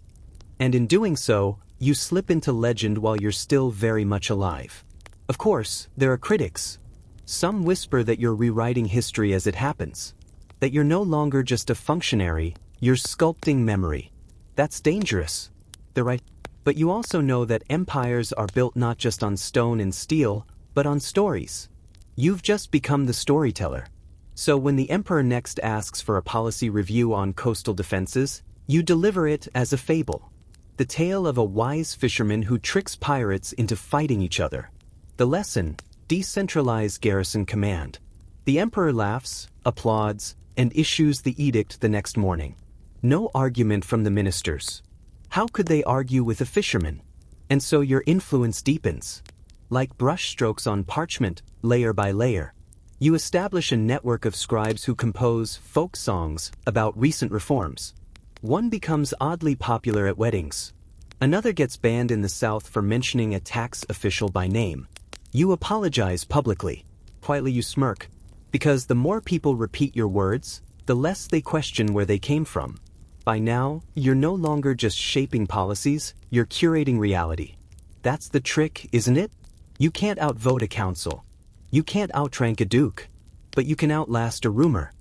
And in doing so, you slip into legend while you're still very much alive. Of course, there are critics. Some whisper that you're rewriting history as it happens. That you're no longer just a functionary, you're sculpting memory. That's dangerous. They're right. But you also know that empires are built not just on stone and steel, but on stories. You've just become the storyteller. So when the emperor next asks for a policy review on coastal defenses, you deliver it as a fable. The tale of a wise fisherman who tricks pirates into fighting each other. The lesson: decentralize garrison command. The emperor laughs, applauds, and issues the edict the next morning. No argument from the ministers. How could they argue with a fisherman? And so your influence deepens. Like brushstrokes on parchment, layer by layer. You establish a network of scribes who compose folk songs about recent reforms. One becomes oddly popular at weddings. Another gets banned in the South for mentioning a tax official by name. You apologize publicly. Quietly you smirk. Because the more people repeat your words, the less they question where they came from. By now, you're no longer just shaping policies, you're curating reality. That's the trick, isn't it? You can't outvote a council. You can't outrank a duke. But you can outlast a rumor.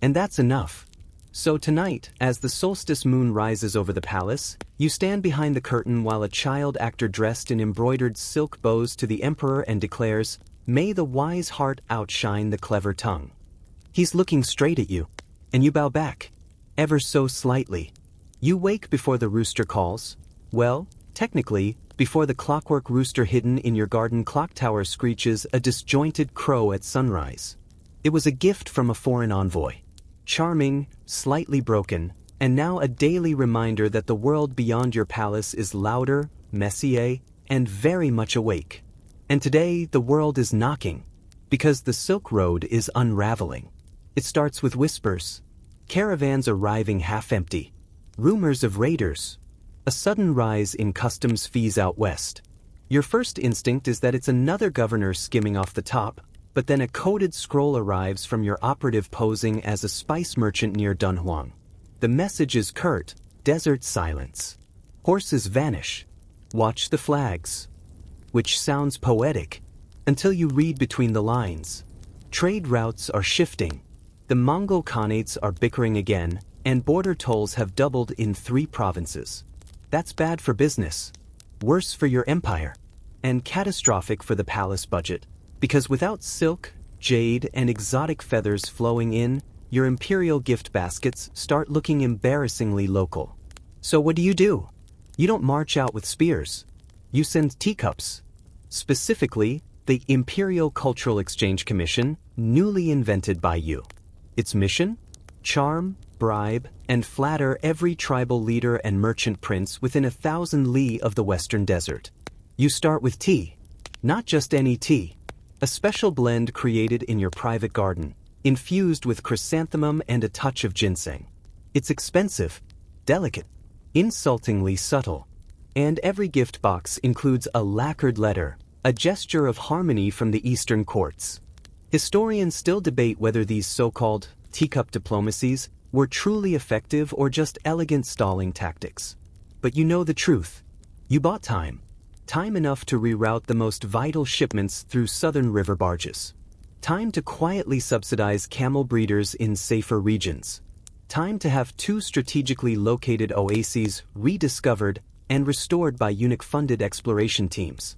And that's enough. So tonight, as the solstice moon rises over the palace, you stand behind the curtain while a child actor dressed in embroidered silk bows to the emperor and declares, "May the wise heart outshine the clever tongue." He's looking straight at you. And you bow back. Ever so slightly. You wake before the rooster calls. Well, technically, before the clockwork rooster hidden in your garden clock tower screeches a disjointed crow at sunrise. It was a gift from a foreign envoy. Charming, slightly broken, and now a daily reminder that the world beyond your palace is louder, messier, and very much awake. And today, the world is knocking, because the Silk Road is unraveling. It starts with whispers. Caravans arriving half-empty. Rumors of raiders. A sudden rise in customs fees out west. Your first instinct is that it's another governor skimming off the top, but then a coded scroll arrives from your operative posing as a spice merchant near Dunhuang. The message is curt: desert silence. Horses vanish. Watch the flags. Which sounds poetic. Until you read between the lines. Trade routes are shifting. The Mongol khanates are bickering again, and border tolls have doubled in 3 provinces. That's bad for business, worse for your empire, and catastrophic for the palace budget, because without silk, jade, and exotic feathers flowing in, your imperial gift baskets start looking embarrassingly local. So what do? You don't march out with spears. You send teacups. Specifically, the Imperial Cultural Exchange Commission, newly invented by you. Its mission? Charm, bribe, and flatter every tribal leader and merchant prince within 1,000 li of the Western Desert. You start with tea. Not just any tea. A special blend created in your private garden, infused with chrysanthemum and a touch of ginseng. It's expensive, delicate, insultingly subtle, and every gift box includes a lacquered letter, a gesture of harmony from the Eastern courts. Historians still debate whether these so-called teacup diplomacies were truly effective or just elegant stalling tactics. But you know the truth. You bought time. Time enough to reroute the most vital shipments through southern river barges. Time to quietly subsidize camel breeders in safer regions. Time to have 2 strategically located oases rediscovered and restored by eunuch-funded exploration teams.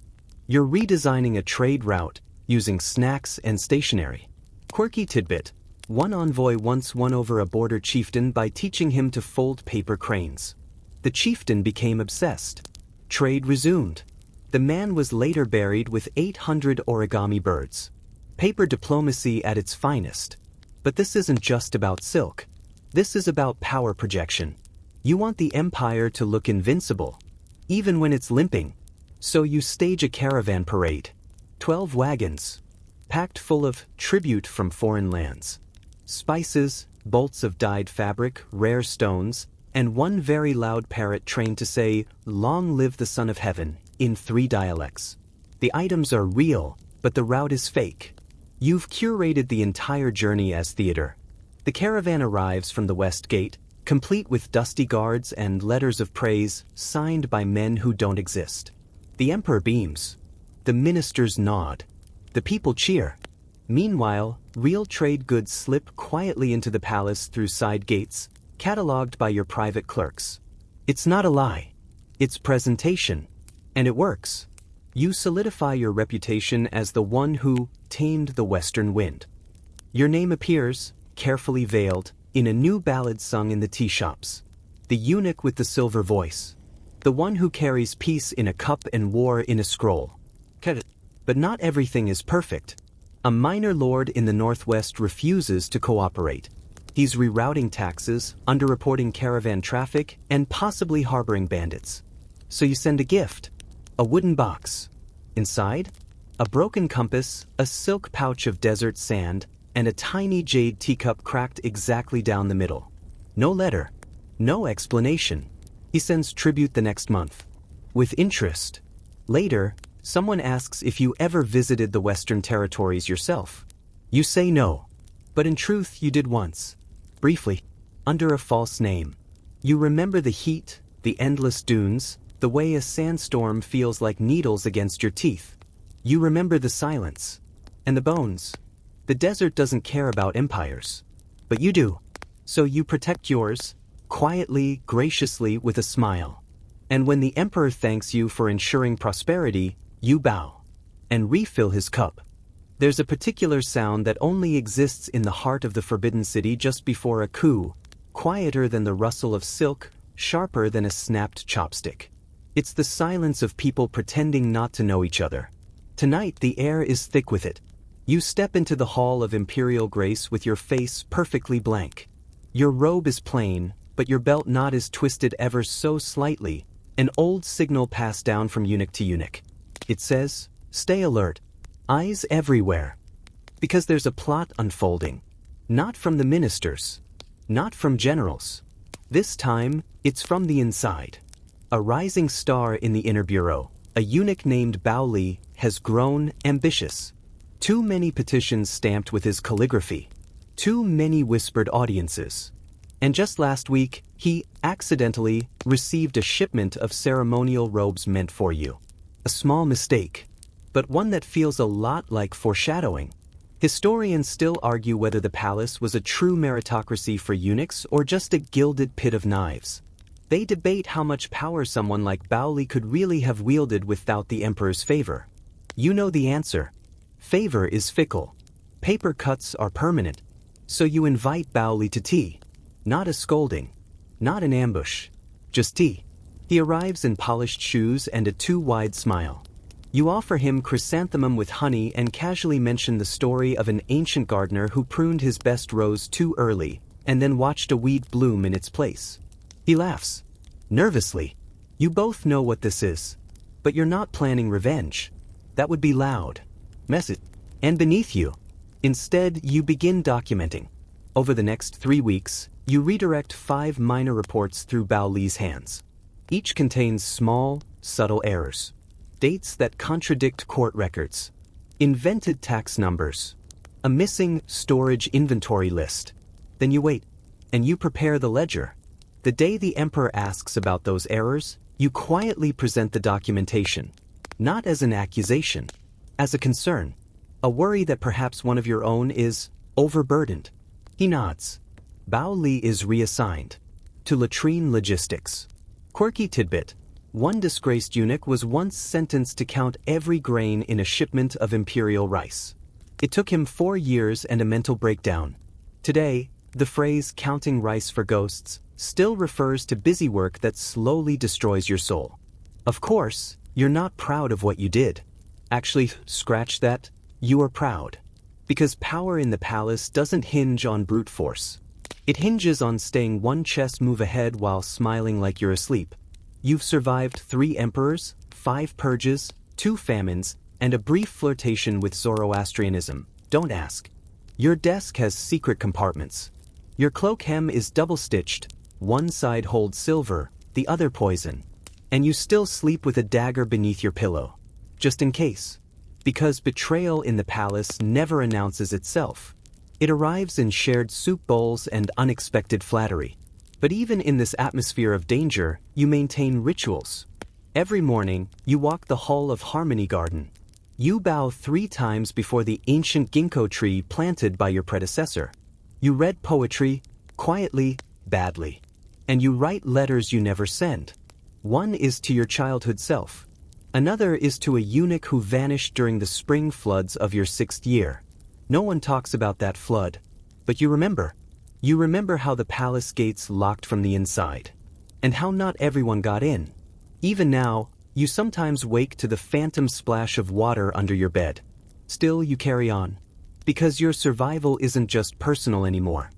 You're redesigning a trade route using snacks and stationery. Quirky tidbit. One envoy once won over a border chieftain by teaching him to fold paper cranes. The chieftain became obsessed. Trade resumed. The man was later buried with 800 origami birds. Paper diplomacy at its finest. But this isn't just about silk. This is about power projection. You want the empire to look invincible, even when it's limping. So you stage a caravan parade. 12 wagons, packed full of tribute from foreign lands. Spices, bolts of dyed fabric, rare stones, and one very loud parrot trained to say, "Long live the Son of Heaven," in 3 dialects. The items are real, but the route is fake. You've curated the entire journey as theater. The caravan arrives from the West Gate, complete with dusty guards and letters of praise signed by men who don't exist. The emperor beams. The ministers nod. The people cheer. Meanwhile, real trade goods slip quietly into the palace through side gates, catalogued by your private clerks. It's not a lie. It's presentation. And it works. You solidify your reputation as the one who tamed the western wind. Your name appears, carefully veiled, in a new ballad sung in the tea shops. The eunuch with the silver voice. The one who carries peace in a cup and war in a scroll. But not everything is perfect. A minor lord in the northwest refuses to cooperate. He's rerouting taxes, underreporting caravan traffic, and possibly harboring bandits. So you send a gift. A wooden box. Inside, a broken compass, a silk pouch of desert sand, and a tiny jade teacup cracked exactly down the middle. No letter. No explanation. He sends tribute the next month. With interest. Later, someone asks if you ever visited the Western Territories yourself. You say no. But in truth, you did once. Briefly. Under a false name. You remember the heat, the endless dunes, the way a sandstorm feels like needles against your teeth. You remember the silence. And the bones. The desert doesn't care about empires. But you do. So you protect yours, quietly, graciously, with a smile. And when the emperor thanks you for ensuring prosperity, you bow. And refill his cup. There's a particular sound that only exists in the heart of the Forbidden City just before a coup, quieter than the rustle of silk, sharper than a snapped chopstick. It's the silence of people pretending not to know each other. Tonight the air is thick with it. You step into the hall of imperial grace with your face perfectly blank. Your robe is plain, but your belt knot is twisted ever so slightly, an old signal passed down from eunuch to eunuch. It says, "Stay alert. Eyes everywhere." Because there's a plot unfolding. Not from the ministers. Not from generals. This time, it's from the inside. A rising star in the inner bureau, a eunuch named Baoli, has grown ambitious. Too many petitions stamped with his calligraphy. Too many whispered audiences. And just last week, he accidentally received a shipment of ceremonial robes meant for you. A small mistake. but one that feels a lot like foreshadowing. Historians still argue whether the palace was a true meritocracy for eunuchs or just a gilded pit of knives. They debate how much power someone like Baoli could really have wielded without the emperor's favor. You know the answer. Favor is fickle. Paper cuts are permanent. So you invite Baoli to tea. Not a scolding. Not an ambush. Just tea. He arrives in polished shoes and a too-wide smile. You offer him chrysanthemum with honey and casually mention the story of an ancient gardener who pruned his best rose too early and then watched a weed bloom in its place. He laughs. Nervously. You both know what this is. But you're not planning revenge. That would be loud. Messy. And beneath you. Instead, you begin documenting. Over the next 3 weeks, you redirect 5 minor reports through Baoli's hands. Each contains small, subtle errors. Dates that contradict court records. Invented tax numbers. A missing storage inventory list. Then you wait. And you prepare the ledger. The day the emperor asks about those errors, you quietly present the documentation. Not as an accusation. As a concern. A worry that perhaps one of your own is overburdened. He nods. Baoli is reassigned. To latrine logistics. Quirky tidbit. One disgraced eunuch was once sentenced to count every grain in a shipment of imperial rice. It took him 4 years and a mental breakdown. Today, the phrase counting rice for ghosts still refers to busy work that slowly destroys your soul. Of course, you're not proud of what you did. Actually, scratch that, you are proud. Because power in the palace doesn't hinge on brute force. It hinges on staying one chess move ahead while smiling like you're asleep. You've survived 3 emperors, 5 purges, 2 famines, and a brief flirtation with Zoroastrianism. Don't ask. Your desk has secret compartments. Your cloak hem is double-stitched. One side holds silver, the other poison. And you still sleep with a dagger beneath your pillow. Just in case. Because betrayal in the palace never announces itself. It arrives in shared soup bowls and unexpected flattery. But even in this atmosphere of danger, you maintain rituals. Every morning, you walk the hall of Harmony Garden. You bow 3 times before the ancient ginkgo tree planted by your predecessor. You read poetry, quietly, badly. And you write letters you never send. One is to your childhood self. Another is to a eunuch who vanished during the spring floods of your 6th year. No one talks about that flood. But you remember. You remember how the palace gates locked from the inside. And how not everyone got in. Even now, you sometimes wake to the phantom splash of water under your bed. Still, you carry on. Because your survival isn't just personal anymore.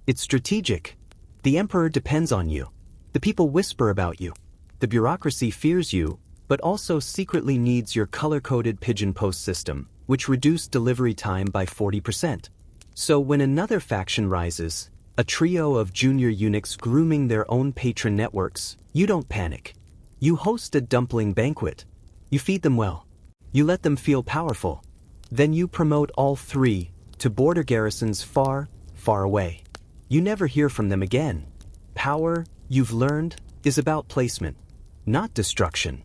It's strategic. The emperor depends on you. The people whisper about you. The bureaucracy fears you, but also secretly needs your color-coded pigeon post system, which reduced delivery time by 40%. So when another faction rises, a trio of junior eunuchs grooming their own patron networks, you don't panic. You host a dumpling banquet. You feed them well. You let them feel powerful. Then you promote all 3 to border garrisons far, far away. You never hear from them again. Power, you've learned, is about placement, not destruction.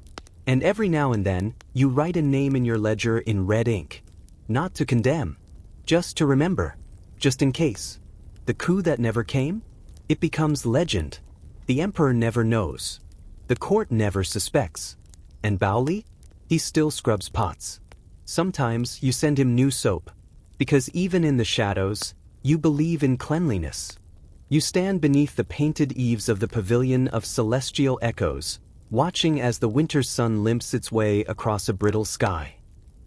And every now and then, you write a name in your ledger in red ink. Not to condemn, just to remember, just in case. The coup that never came? It becomes legend. The emperor never knows. The court never suspects. And Baoli? He still scrubs pots. Sometimes you send him new soap. Because even in the shadows, you believe in cleanliness. You stand beneath the painted eaves of the pavilion of celestial echoes, watching as the winter sun limps its way across a brittle sky.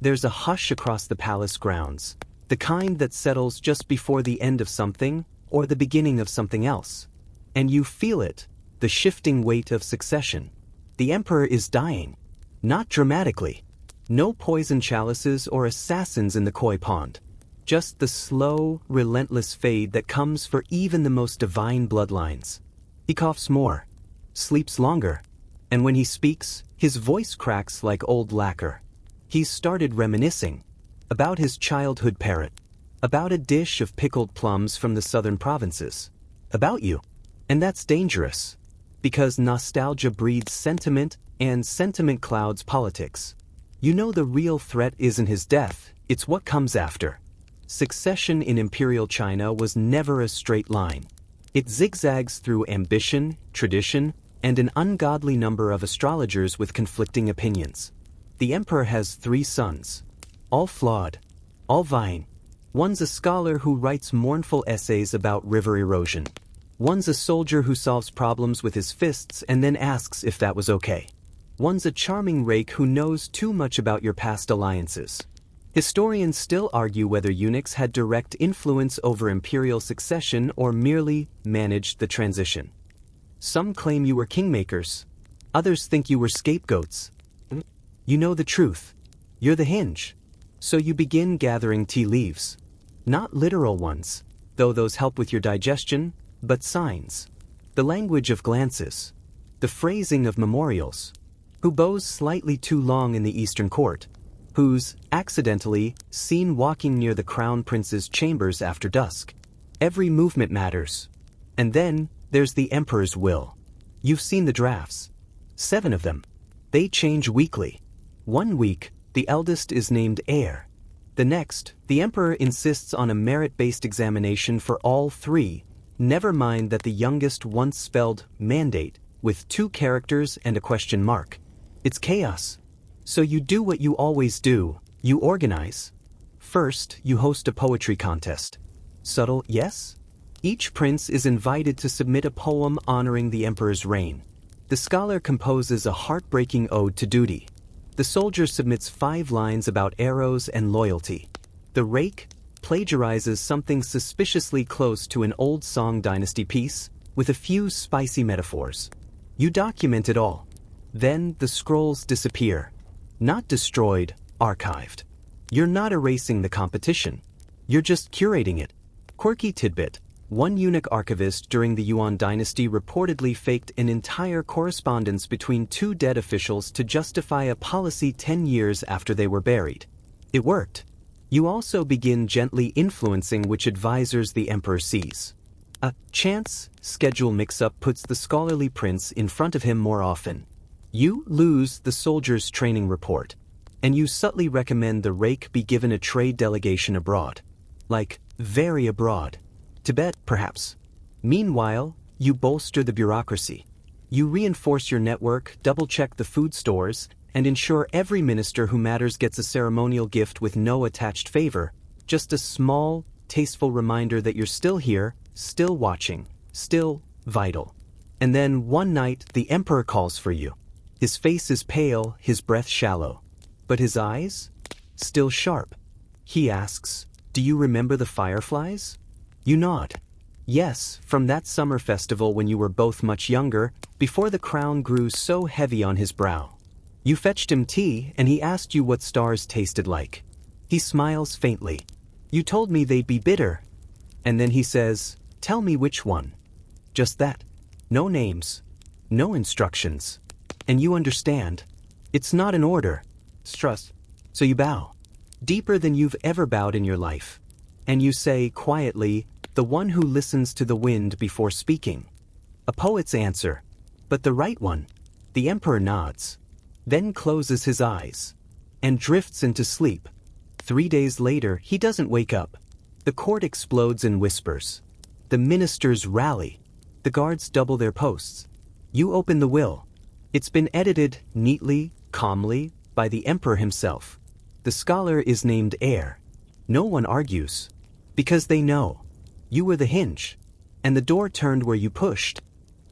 There's a hush across the palace grounds, the kind that settles just before the end of something or the beginning of something else. And you feel it, the shifting weight of succession. The emperor is dying. Not dramatically. No poison chalices or assassins in the koi pond. Just the slow, relentless fade that comes for even the most divine bloodlines. He coughs more, sleeps longer, and when he speaks, his voice cracks like old lacquer. He's started reminiscing about his childhood parrot, about a dish of pickled plums from the southern provinces, about you. And that's dangerous, because nostalgia breeds sentiment and sentiment clouds politics. You know the real threat isn't his death, it's what comes after. Succession in imperial China was never a straight line. It zigzags through ambition, tradition, and an ungodly number of astrologers with conflicting opinions. The emperor has 3 sons. All flawed. All vying. One's a scholar who writes mournful essays about river erosion. One's a soldier who solves problems with his fists and then asks if that was okay. One's a charming rake who knows too much about your past alliances. Historians still argue whether eunuchs had direct influence over imperial succession or merely managed the transition. Some claim you were kingmakers. Others think you were scapegoats. You know the truth. You're the hinge. So you begin gathering tea leaves. Not literal ones, though those help with your digestion, but signs. The language of glances. The phrasing of memorials. Who bows slightly too long in the Eastern court. Who's, accidentally, seen walking near the crown prince's chambers after dusk. Every movement matters. And then, there's the emperor's will. You've seen the drafts. 7 of them. They change weekly. One week, the eldest is named heir. The next, the emperor insists on a merit-based examination for all 3, never mind that the youngest once spelled mandate with 2 characters and a question mark. It's chaos. So you do what you always do, you organize. First, you host a poetry contest. Subtle, yes? Each prince is invited to submit a poem honoring the emperor's reign. The scholar composes a heartbreaking ode to duty. The soldier submits 5 lines about arrows and loyalty. The rake plagiarizes something suspiciously close to an old song dynasty piece, with a few spicy metaphors. You document it all. Then the scrolls disappear. Not destroyed, archived. You're not erasing the competition. You're just curating it. Quirky tidbit. One eunuch archivist during the Yuan dynasty reportedly faked an entire correspondence between 2 dead officials to justify a policy 10 years after they were buried. It worked. You also begin gently influencing which advisors the emperor sees. A chance schedule mix-up puts the scholarly prince in front of him more often. You lose the soldier's training report, and you subtly recommend the rake be given a trade delegation abroad. Like, very abroad. Tibet, perhaps. Meanwhile, you bolster the bureaucracy. You reinforce your network, double-check the food stores, and ensure every minister who matters gets a ceremonial gift with no attached favor, just a small, tasteful reminder that you're still here, still watching, still vital. And then one night, the emperor calls for you. His face is pale, his breath shallow. But his eyes? Still sharp. He asks, "Do you remember the fireflies?" You nod. Yes, from that summer festival when you were both much younger, before the crown grew so heavy on his brow. You fetched him tea, and he asked you what stars tasted like. He smiles faintly. You told me they'd be bitter. And then he says, "Tell me which one." Just that. No names. No instructions. And you understand. It's not an order. It's trust. So you bow. Deeper than you've ever bowed in your life. And you say, quietly, the one who listens to the wind before speaking. A poet's answer. But the right one. The emperor nods. Then closes his eyes. And drifts into sleep. 3 days later, he doesn't wake up. The court explodes in whispers. The ministers rally. The guards double their posts. You open the will. It's been edited neatly, calmly, by the emperor himself. The scholar is named heir. No one argues. Because they know. You were the hinge. And the door turned where you pushed.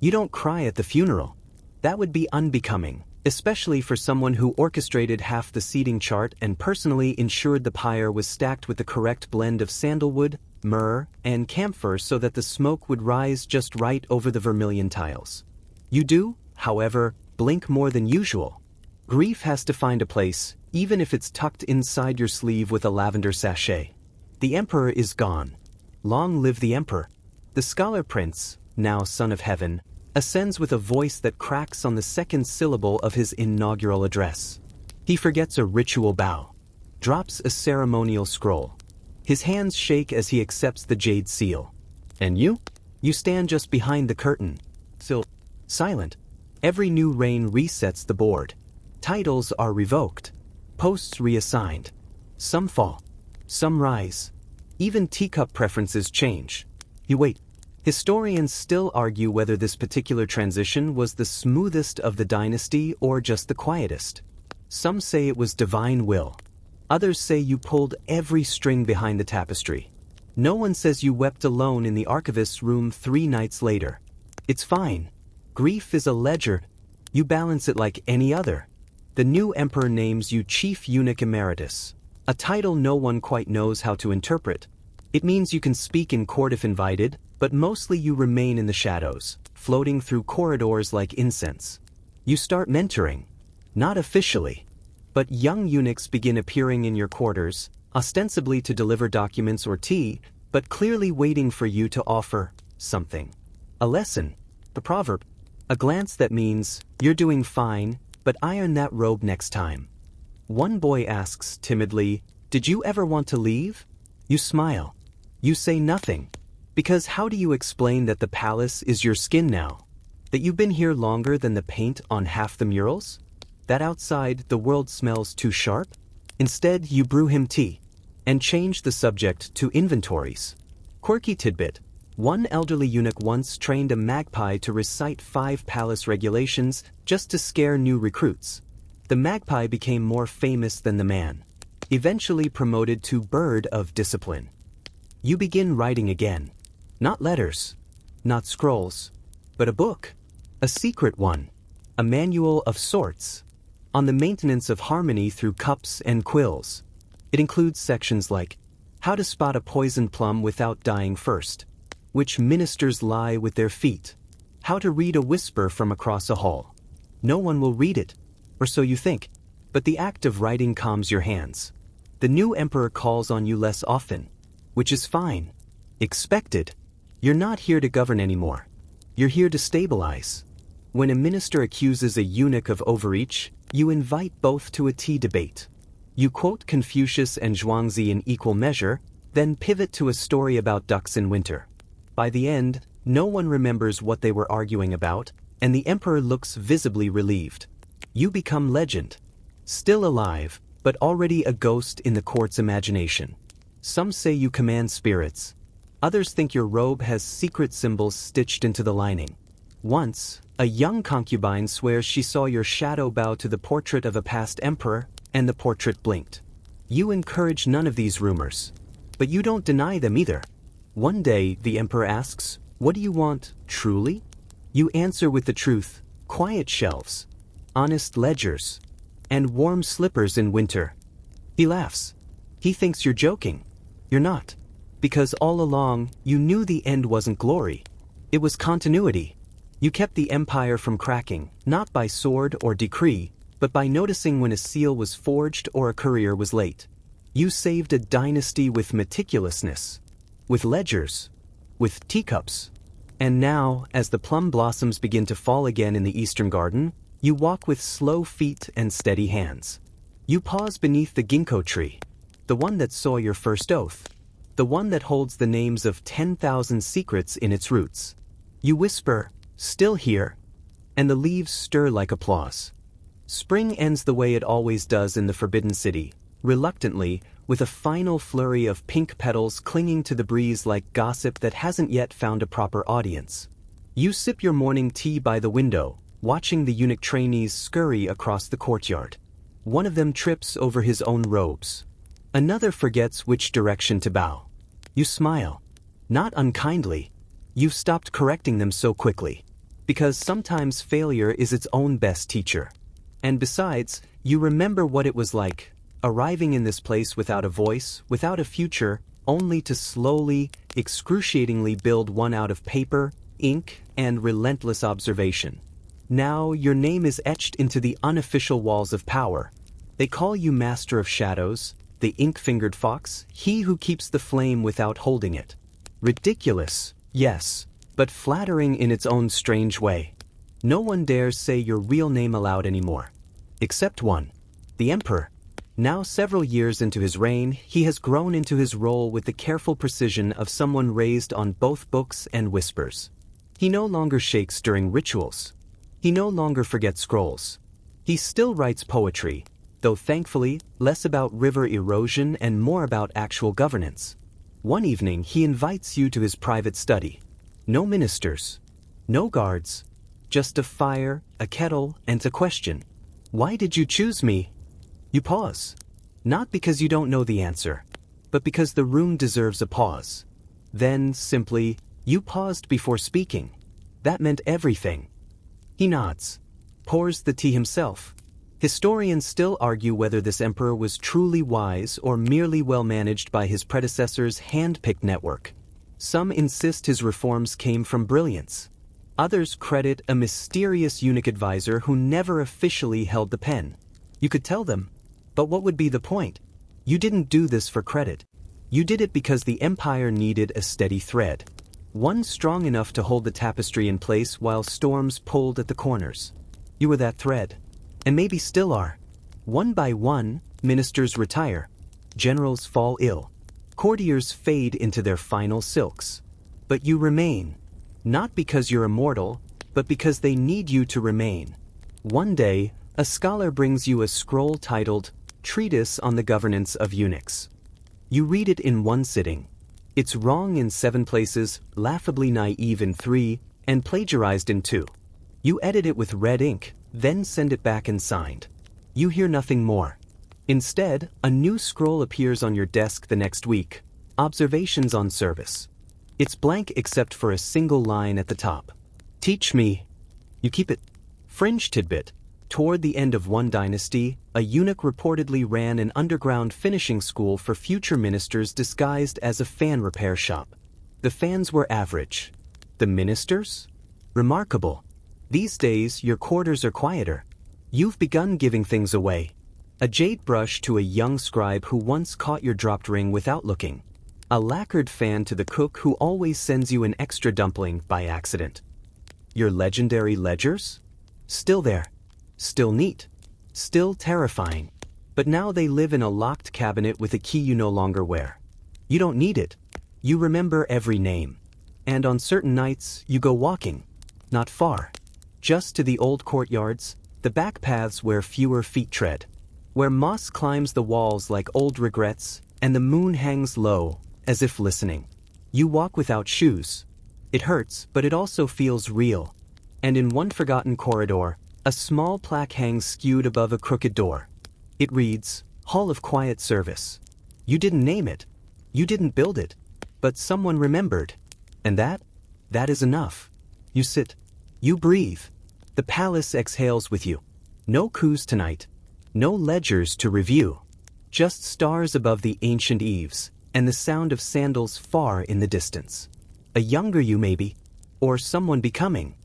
You don't cry at the funeral. That would be unbecoming, especially for someone who orchestrated half the seating chart and personally ensured the pyre was stacked with the correct blend of sandalwood, myrrh, and camphor so that the smoke would rise just right over the vermilion tiles. You do, however, blink more than usual. Grief has to find a place, even if it's tucked inside your sleeve with a lavender sachet. The emperor is gone. Long live the emperor. The scholar prince, now son of heaven, ascends with a voice that cracks on the second syllable of his inaugural address. He forgets a ritual bow, drops a ceremonial scroll. His hands shake as he accepts the jade seal. And you? You stand just behind the curtain, still silent. Every new reign resets the board. Titles are revoked. Posts reassigned. Some fall. Some rise. Even teacup preferences change. You wait. Historians still argue whether this particular transition was the smoothest of the dynasty or just the quietest. Some say it was divine will. Others say you pulled every string behind the tapestry. No one says you wept alone in the archivist's room 3 nights later. It's fine. Grief is a ledger. You balance it like any other. The new emperor names you Chief Eunuch Emeritus, a title no one quite knows how to interpret. It means you can speak in court if invited, but mostly you remain in the shadows, floating through corridors like incense. You start mentoring. Not officially. But young eunuchs begin appearing in your quarters, ostensibly to deliver documents or tea, but clearly waiting for you to offer something. A lesson. The proverb. A glance that means, you're doing fine, but iron that robe next time. One boy asks timidly, "Did you ever want to leave?" You smile. You say nothing. Because how do you explain that the palace is your skin now? That you've been here longer than the paint on half the murals? That outside the world smells too sharp? Instead, you brew him tea and change the subject to inventories. Quirky tidbit. One elderly eunuch once trained a magpie to recite 5 palace regulations just to scare new recruits. The magpie became more famous than the man, eventually promoted to bird of discipline. You begin writing again. Not letters, not scrolls, but a book. A secret one. A manual of sorts. On the maintenance of harmony through cups and quills. It includes sections like how to spot a poisoned plum without dying first, which ministers lie with their feet, how to read a whisper from across a hall. No one will read it, or so you think, but the act of writing calms your hands. The new emperor calls on you less often, which is fine. Expected. You're not here to govern anymore. You're here to stabilize. When a minister accuses a eunuch of overreach, you invite both to a tea debate. You quote Confucius and Zhuangzi in equal measure, then pivot to a story about ducks in winter. By the end, no one remembers what they were arguing about, and the emperor looks visibly relieved. You become legend. Still alive, but already a ghost in the court's imagination. Some say you command spirits. Others think your robe has secret symbols stitched into the lining. Once, a young concubine swears she saw your shadow bow to the portrait of a past emperor, and the portrait blinked. You encourage none of these rumors. But you don't deny them either. One day, the emperor asks, "What do you want, truly?" You answer with the truth, quiet shelves, honest ledgers, and warm slippers in winter. He laughs. He thinks you're joking. You're not. Because all along, you knew the end wasn't glory. It was continuity. You kept the empire from cracking, not by sword or decree, but by noticing when a seal was forged or a courier was late. You saved a dynasty with meticulousness, with ledgers, with teacups. And now, as the plum blossoms begin to fall again in the eastern garden, you walk with slow feet and steady hands. You pause beneath the ginkgo tree, the one that saw your first oath, the one that holds the names of 10,000 secrets in its roots. You whisper, "Still here," and the leaves stir like applause. Spring ends the way it always does in the Forbidden City, reluctantly, with a final flurry of pink petals clinging to the breeze like gossip that hasn't yet found a proper audience. You sip your morning tea by the window, watching the eunuch trainees scurry across the courtyard. One of them trips over his own robes. Another forgets which direction to bow. You smile. Not unkindly. You've stopped correcting them so quickly. Because sometimes failure is its own best teacher. And besides, you remember what it was like, arriving in this place without a voice, without a future, only to slowly, excruciatingly build one out of paper, ink, and relentless observation. Now your name is etched into the unofficial walls of power. They call you Master of Shadows, the ink-fingered fox, he who keeps the flame without holding it. Ridiculous, yes, but flattering in its own strange way. No one dares say your real name aloud anymore. Except one. The Emperor. Now several years into his reign, he has grown into his role with the careful precision of someone raised on both books and whispers. He no longer shakes during rituals. He no longer forgets scrolls. He still writes poetry, though thankfully, less about river erosion and more about actual governance. One evening he invites you to his private study. No ministers. No guards. Just a fire, a kettle, and a question. Why did you choose me? You pause. Not because you don't know the answer, but because the room deserves a pause. Then, simply, you paused before speaking. That meant everything. He nods. Pours the tea himself. Historians still argue whether this emperor was truly wise or merely well-managed by his predecessor's hand-picked network. Some insist his reforms came from brilliance. Others credit a mysterious eunuch advisor who never officially held the pen. You could tell them, but what would be the point? You didn't do this for credit. You did it because the empire needed a steady thread. One strong enough to hold the tapestry in place while storms pulled at the corners. You were that thread. And maybe still are. One by one, ministers retire. Generals fall ill. Courtiers fade into their final silks. But you remain. Not because you're immortal, but because they need you to remain. One day, a scholar brings you a scroll titled Treatise on the Governance of Eunuchs. You read it in one sitting. It's wrong in 7 places, laughably naive in 3, and plagiarized in 2. You edit it with red ink, then send it back unsigned. You hear nothing more. Instead, a new scroll appears on your desk the next week. Observations on service. It's blank except for a single line at the top. Teach me. You keep it. Fringe tidbit. Toward the end of one dynasty, a eunuch reportedly ran an underground finishing school for future ministers disguised as a fan repair shop. The fans were average. The ministers? Remarkable. These days, your quarters are quieter. You've begun giving things away. A jade brush to a young scribe who once caught your dropped ring without looking. A lacquered fan to the cook who always sends you an extra dumpling by accident. Your legendary ledgers? Still there. Still neat. Still terrifying. But now they live in a locked cabinet with a key you no longer wear. You don't need it. You remember every name. And on certain nights, you go walking. Not far. Just to the old courtyards, the back paths where fewer feet tread. Where moss climbs the walls like old regrets, and the moon hangs low, as if listening. You walk without shoes. It hurts, but it also feels real. And in one forgotten corridor, a small plaque hangs skewed above a crooked door. It reads, Hall of Quiet Service. You didn't name it. You didn't build it. But someone remembered. And that is enough. You sit. You breathe. The palace exhales with you. No coups tonight. No ledgers to review. Just stars above the ancient eaves, and the sound of sandals far in the distance. A younger you maybe, or someone becoming.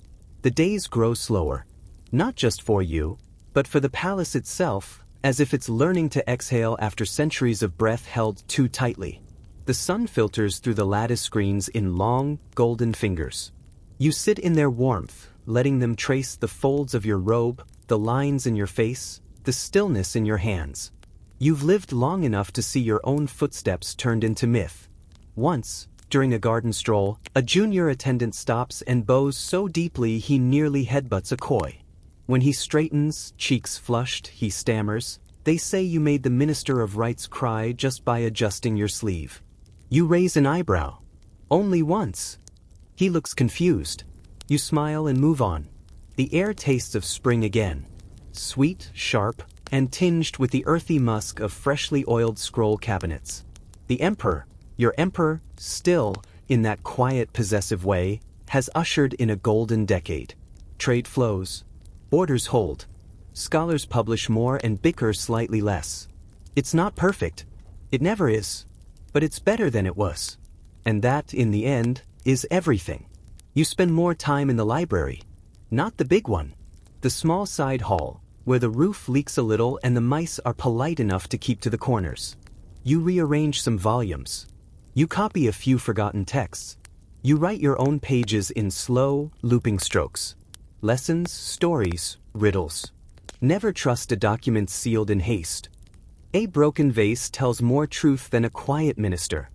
The days grow slower. Not just for you, but for the palace itself, as if it's learning to exhale after centuries of breath held too tightly. The sun filters through the lattice screens in long, golden fingers. You sit in their warmth, letting them trace the folds of your robe, the lines in your face, the stillness in your hands. You've lived long enough to see your own footsteps turned into myth. Once, during a garden stroll, a junior attendant stops and bows so deeply he nearly headbutts a koi. When he straightens, cheeks flushed, he stammers, they say you made the Minister of Rights cry just by adjusting your sleeve. You raise an eyebrow. Only once. He looks confused. You smile and move on. The air tastes of spring again. Sweet, sharp, and tinged with the earthy musk of freshly oiled scroll cabinets. The emperor, your emperor, still, in that quiet, possessive way, has ushered in a golden decade. Trade flows. Borders hold. Scholars publish more and bicker slightly less. It's not perfect. It never is. But it's better than it was. And that, in the end, is everything. You spend more time in the library. Not the big one. The small side hall, where the roof leaks a little and the mice are polite enough to keep to the corners. You rearrange some volumes. You copy a few forgotten texts. You write your own pages in slow, looping strokes. Lessons, stories, riddles. Never trust a document sealed in haste. A broken vase tells more truth than a quiet minister.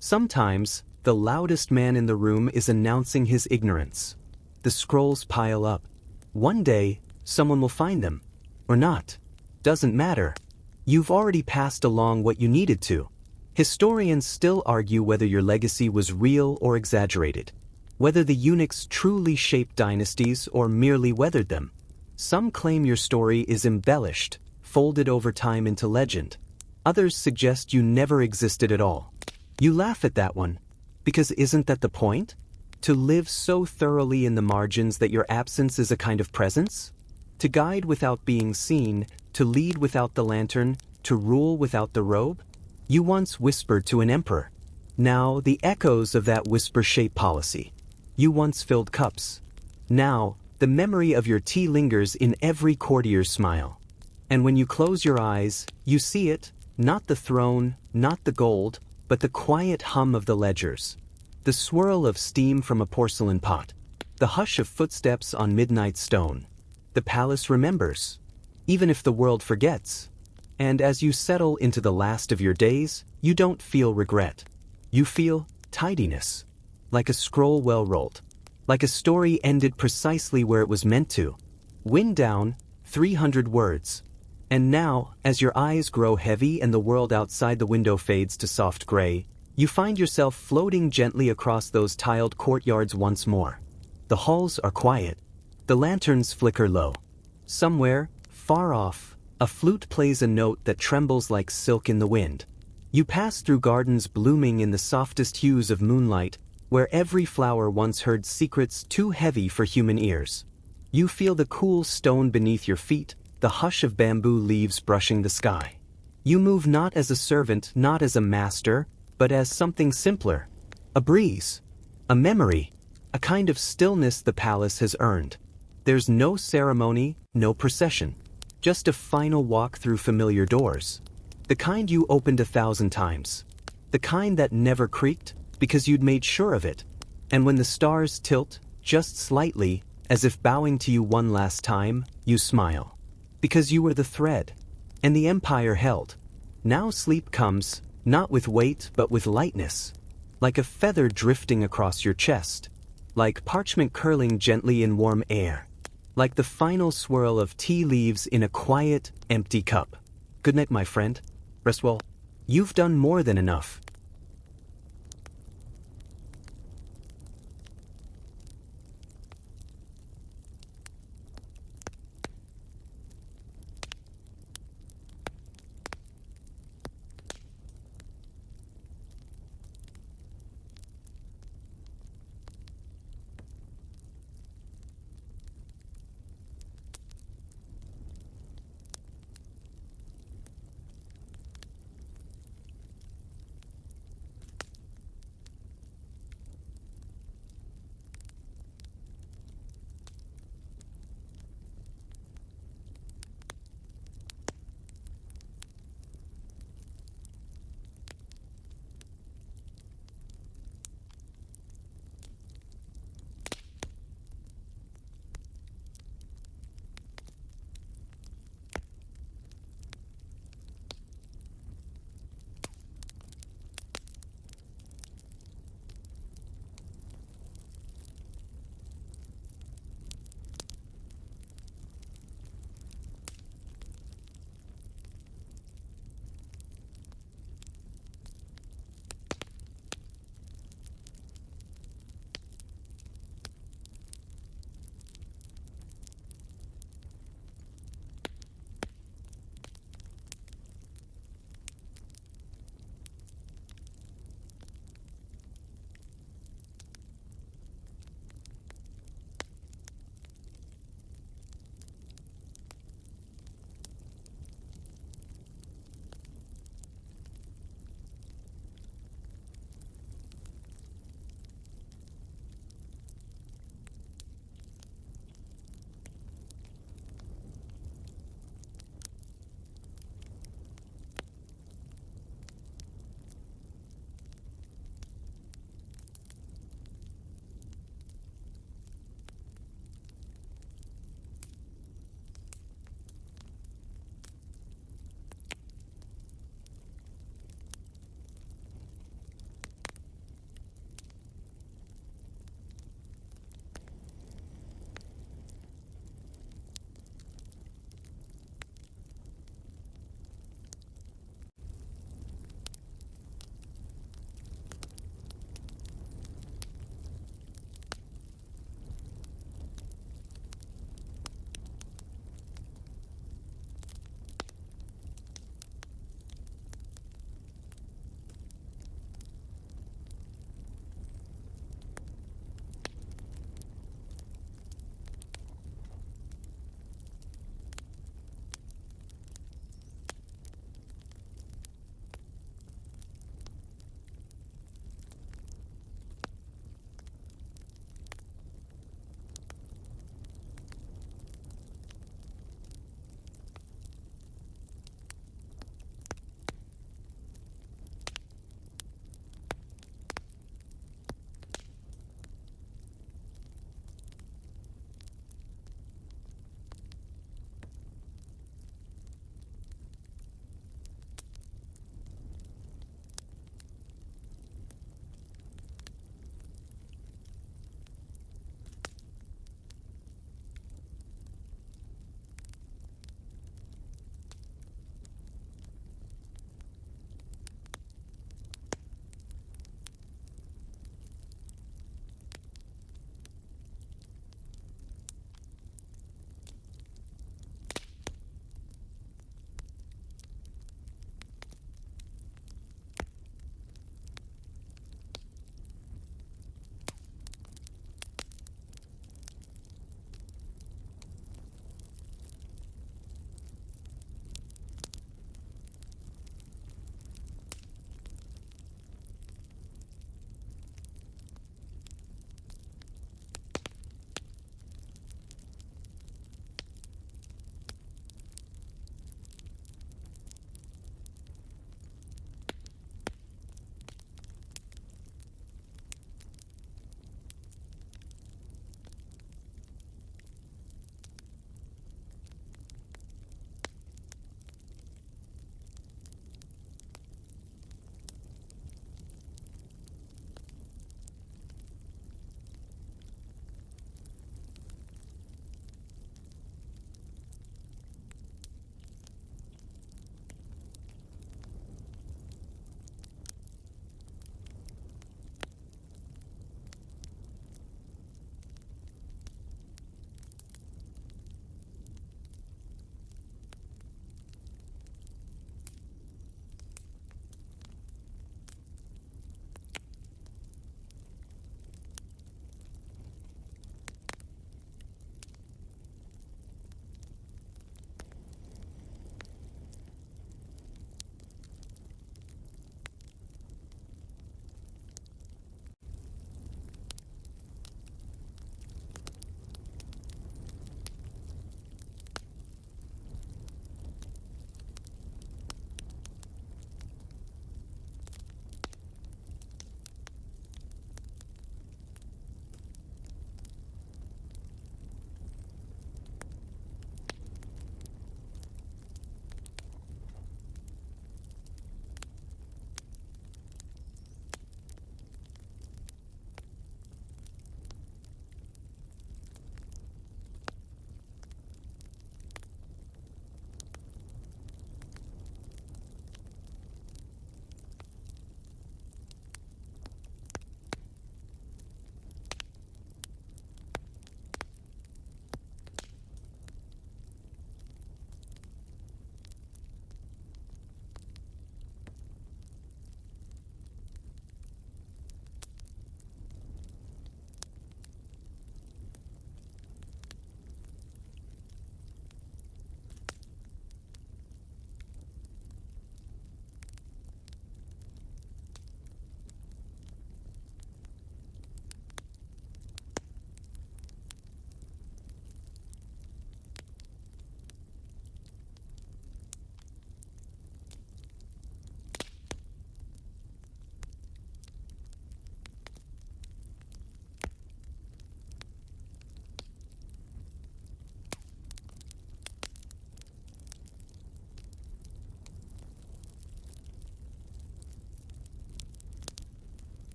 Sometimes, the loudest man in the room is announcing his ignorance. The scrolls pile up. One day, someone will find them. Or not. doesn't matter. You've already passed along what you needed to. Historians still argue whether your legacy was real or exaggerated, whether the eunuchs truly shaped dynasties or merely weathered them. Some claim your story is embellished, folded over time into legend. Others suggest you never existed at all. You laugh at that one, because isn't that the point? To live so thoroughly in the margins that your absence is a kind of presence? To guide without being seen, to lead without the lantern, to rule without the robe? You once whispered to an emperor. Now the echoes of that whisper shape policy. You once filled cups. Now, the memory of your tea lingers in every courtier's smile. And when you close your eyes, you see it, not the throne, not the gold, but the quiet hum of the ledgers. The swirl of steam from a porcelain pot. The hush of footsteps on midnight stone. The palace remembers, even if the world forgets. And as you settle into the last of your days, you don't feel regret. You feel tidiness. Like a scroll well rolled. Like a story ended precisely where it was meant to. Wind down, 300 words. And now, as your eyes grow heavy and the world outside the window fades to soft gray, you find yourself floating gently across those tiled courtyards once more. The halls are quiet. The lanterns flicker low. Somewhere, far off, a flute plays a note that trembles like silk in the wind. You pass through gardens blooming in the softest hues of moonlight, where every flower once heard secrets too heavy for human ears. You feel the cool stone beneath your feet, the hush of bamboo leaves brushing the sky. You move not as a servant, not as a master, but as something simpler. A breeze. A memory. A kind of stillness the palace has earned. There's no ceremony, no procession. Just a final walk through familiar doors. The kind you opened 1,000 times. The kind that never creaked, because you'd made sure of it. And when the stars tilt, just slightly, as if bowing to you one last time, you smile. Because you were the thread. And the empire held. Now sleep comes, not with weight but with lightness. Like a feather drifting across your chest. Like parchment curling gently in warm air. Like the final swirl of tea leaves in a quiet, empty cup. Good night, my friend. Rest well. You've done more than enough.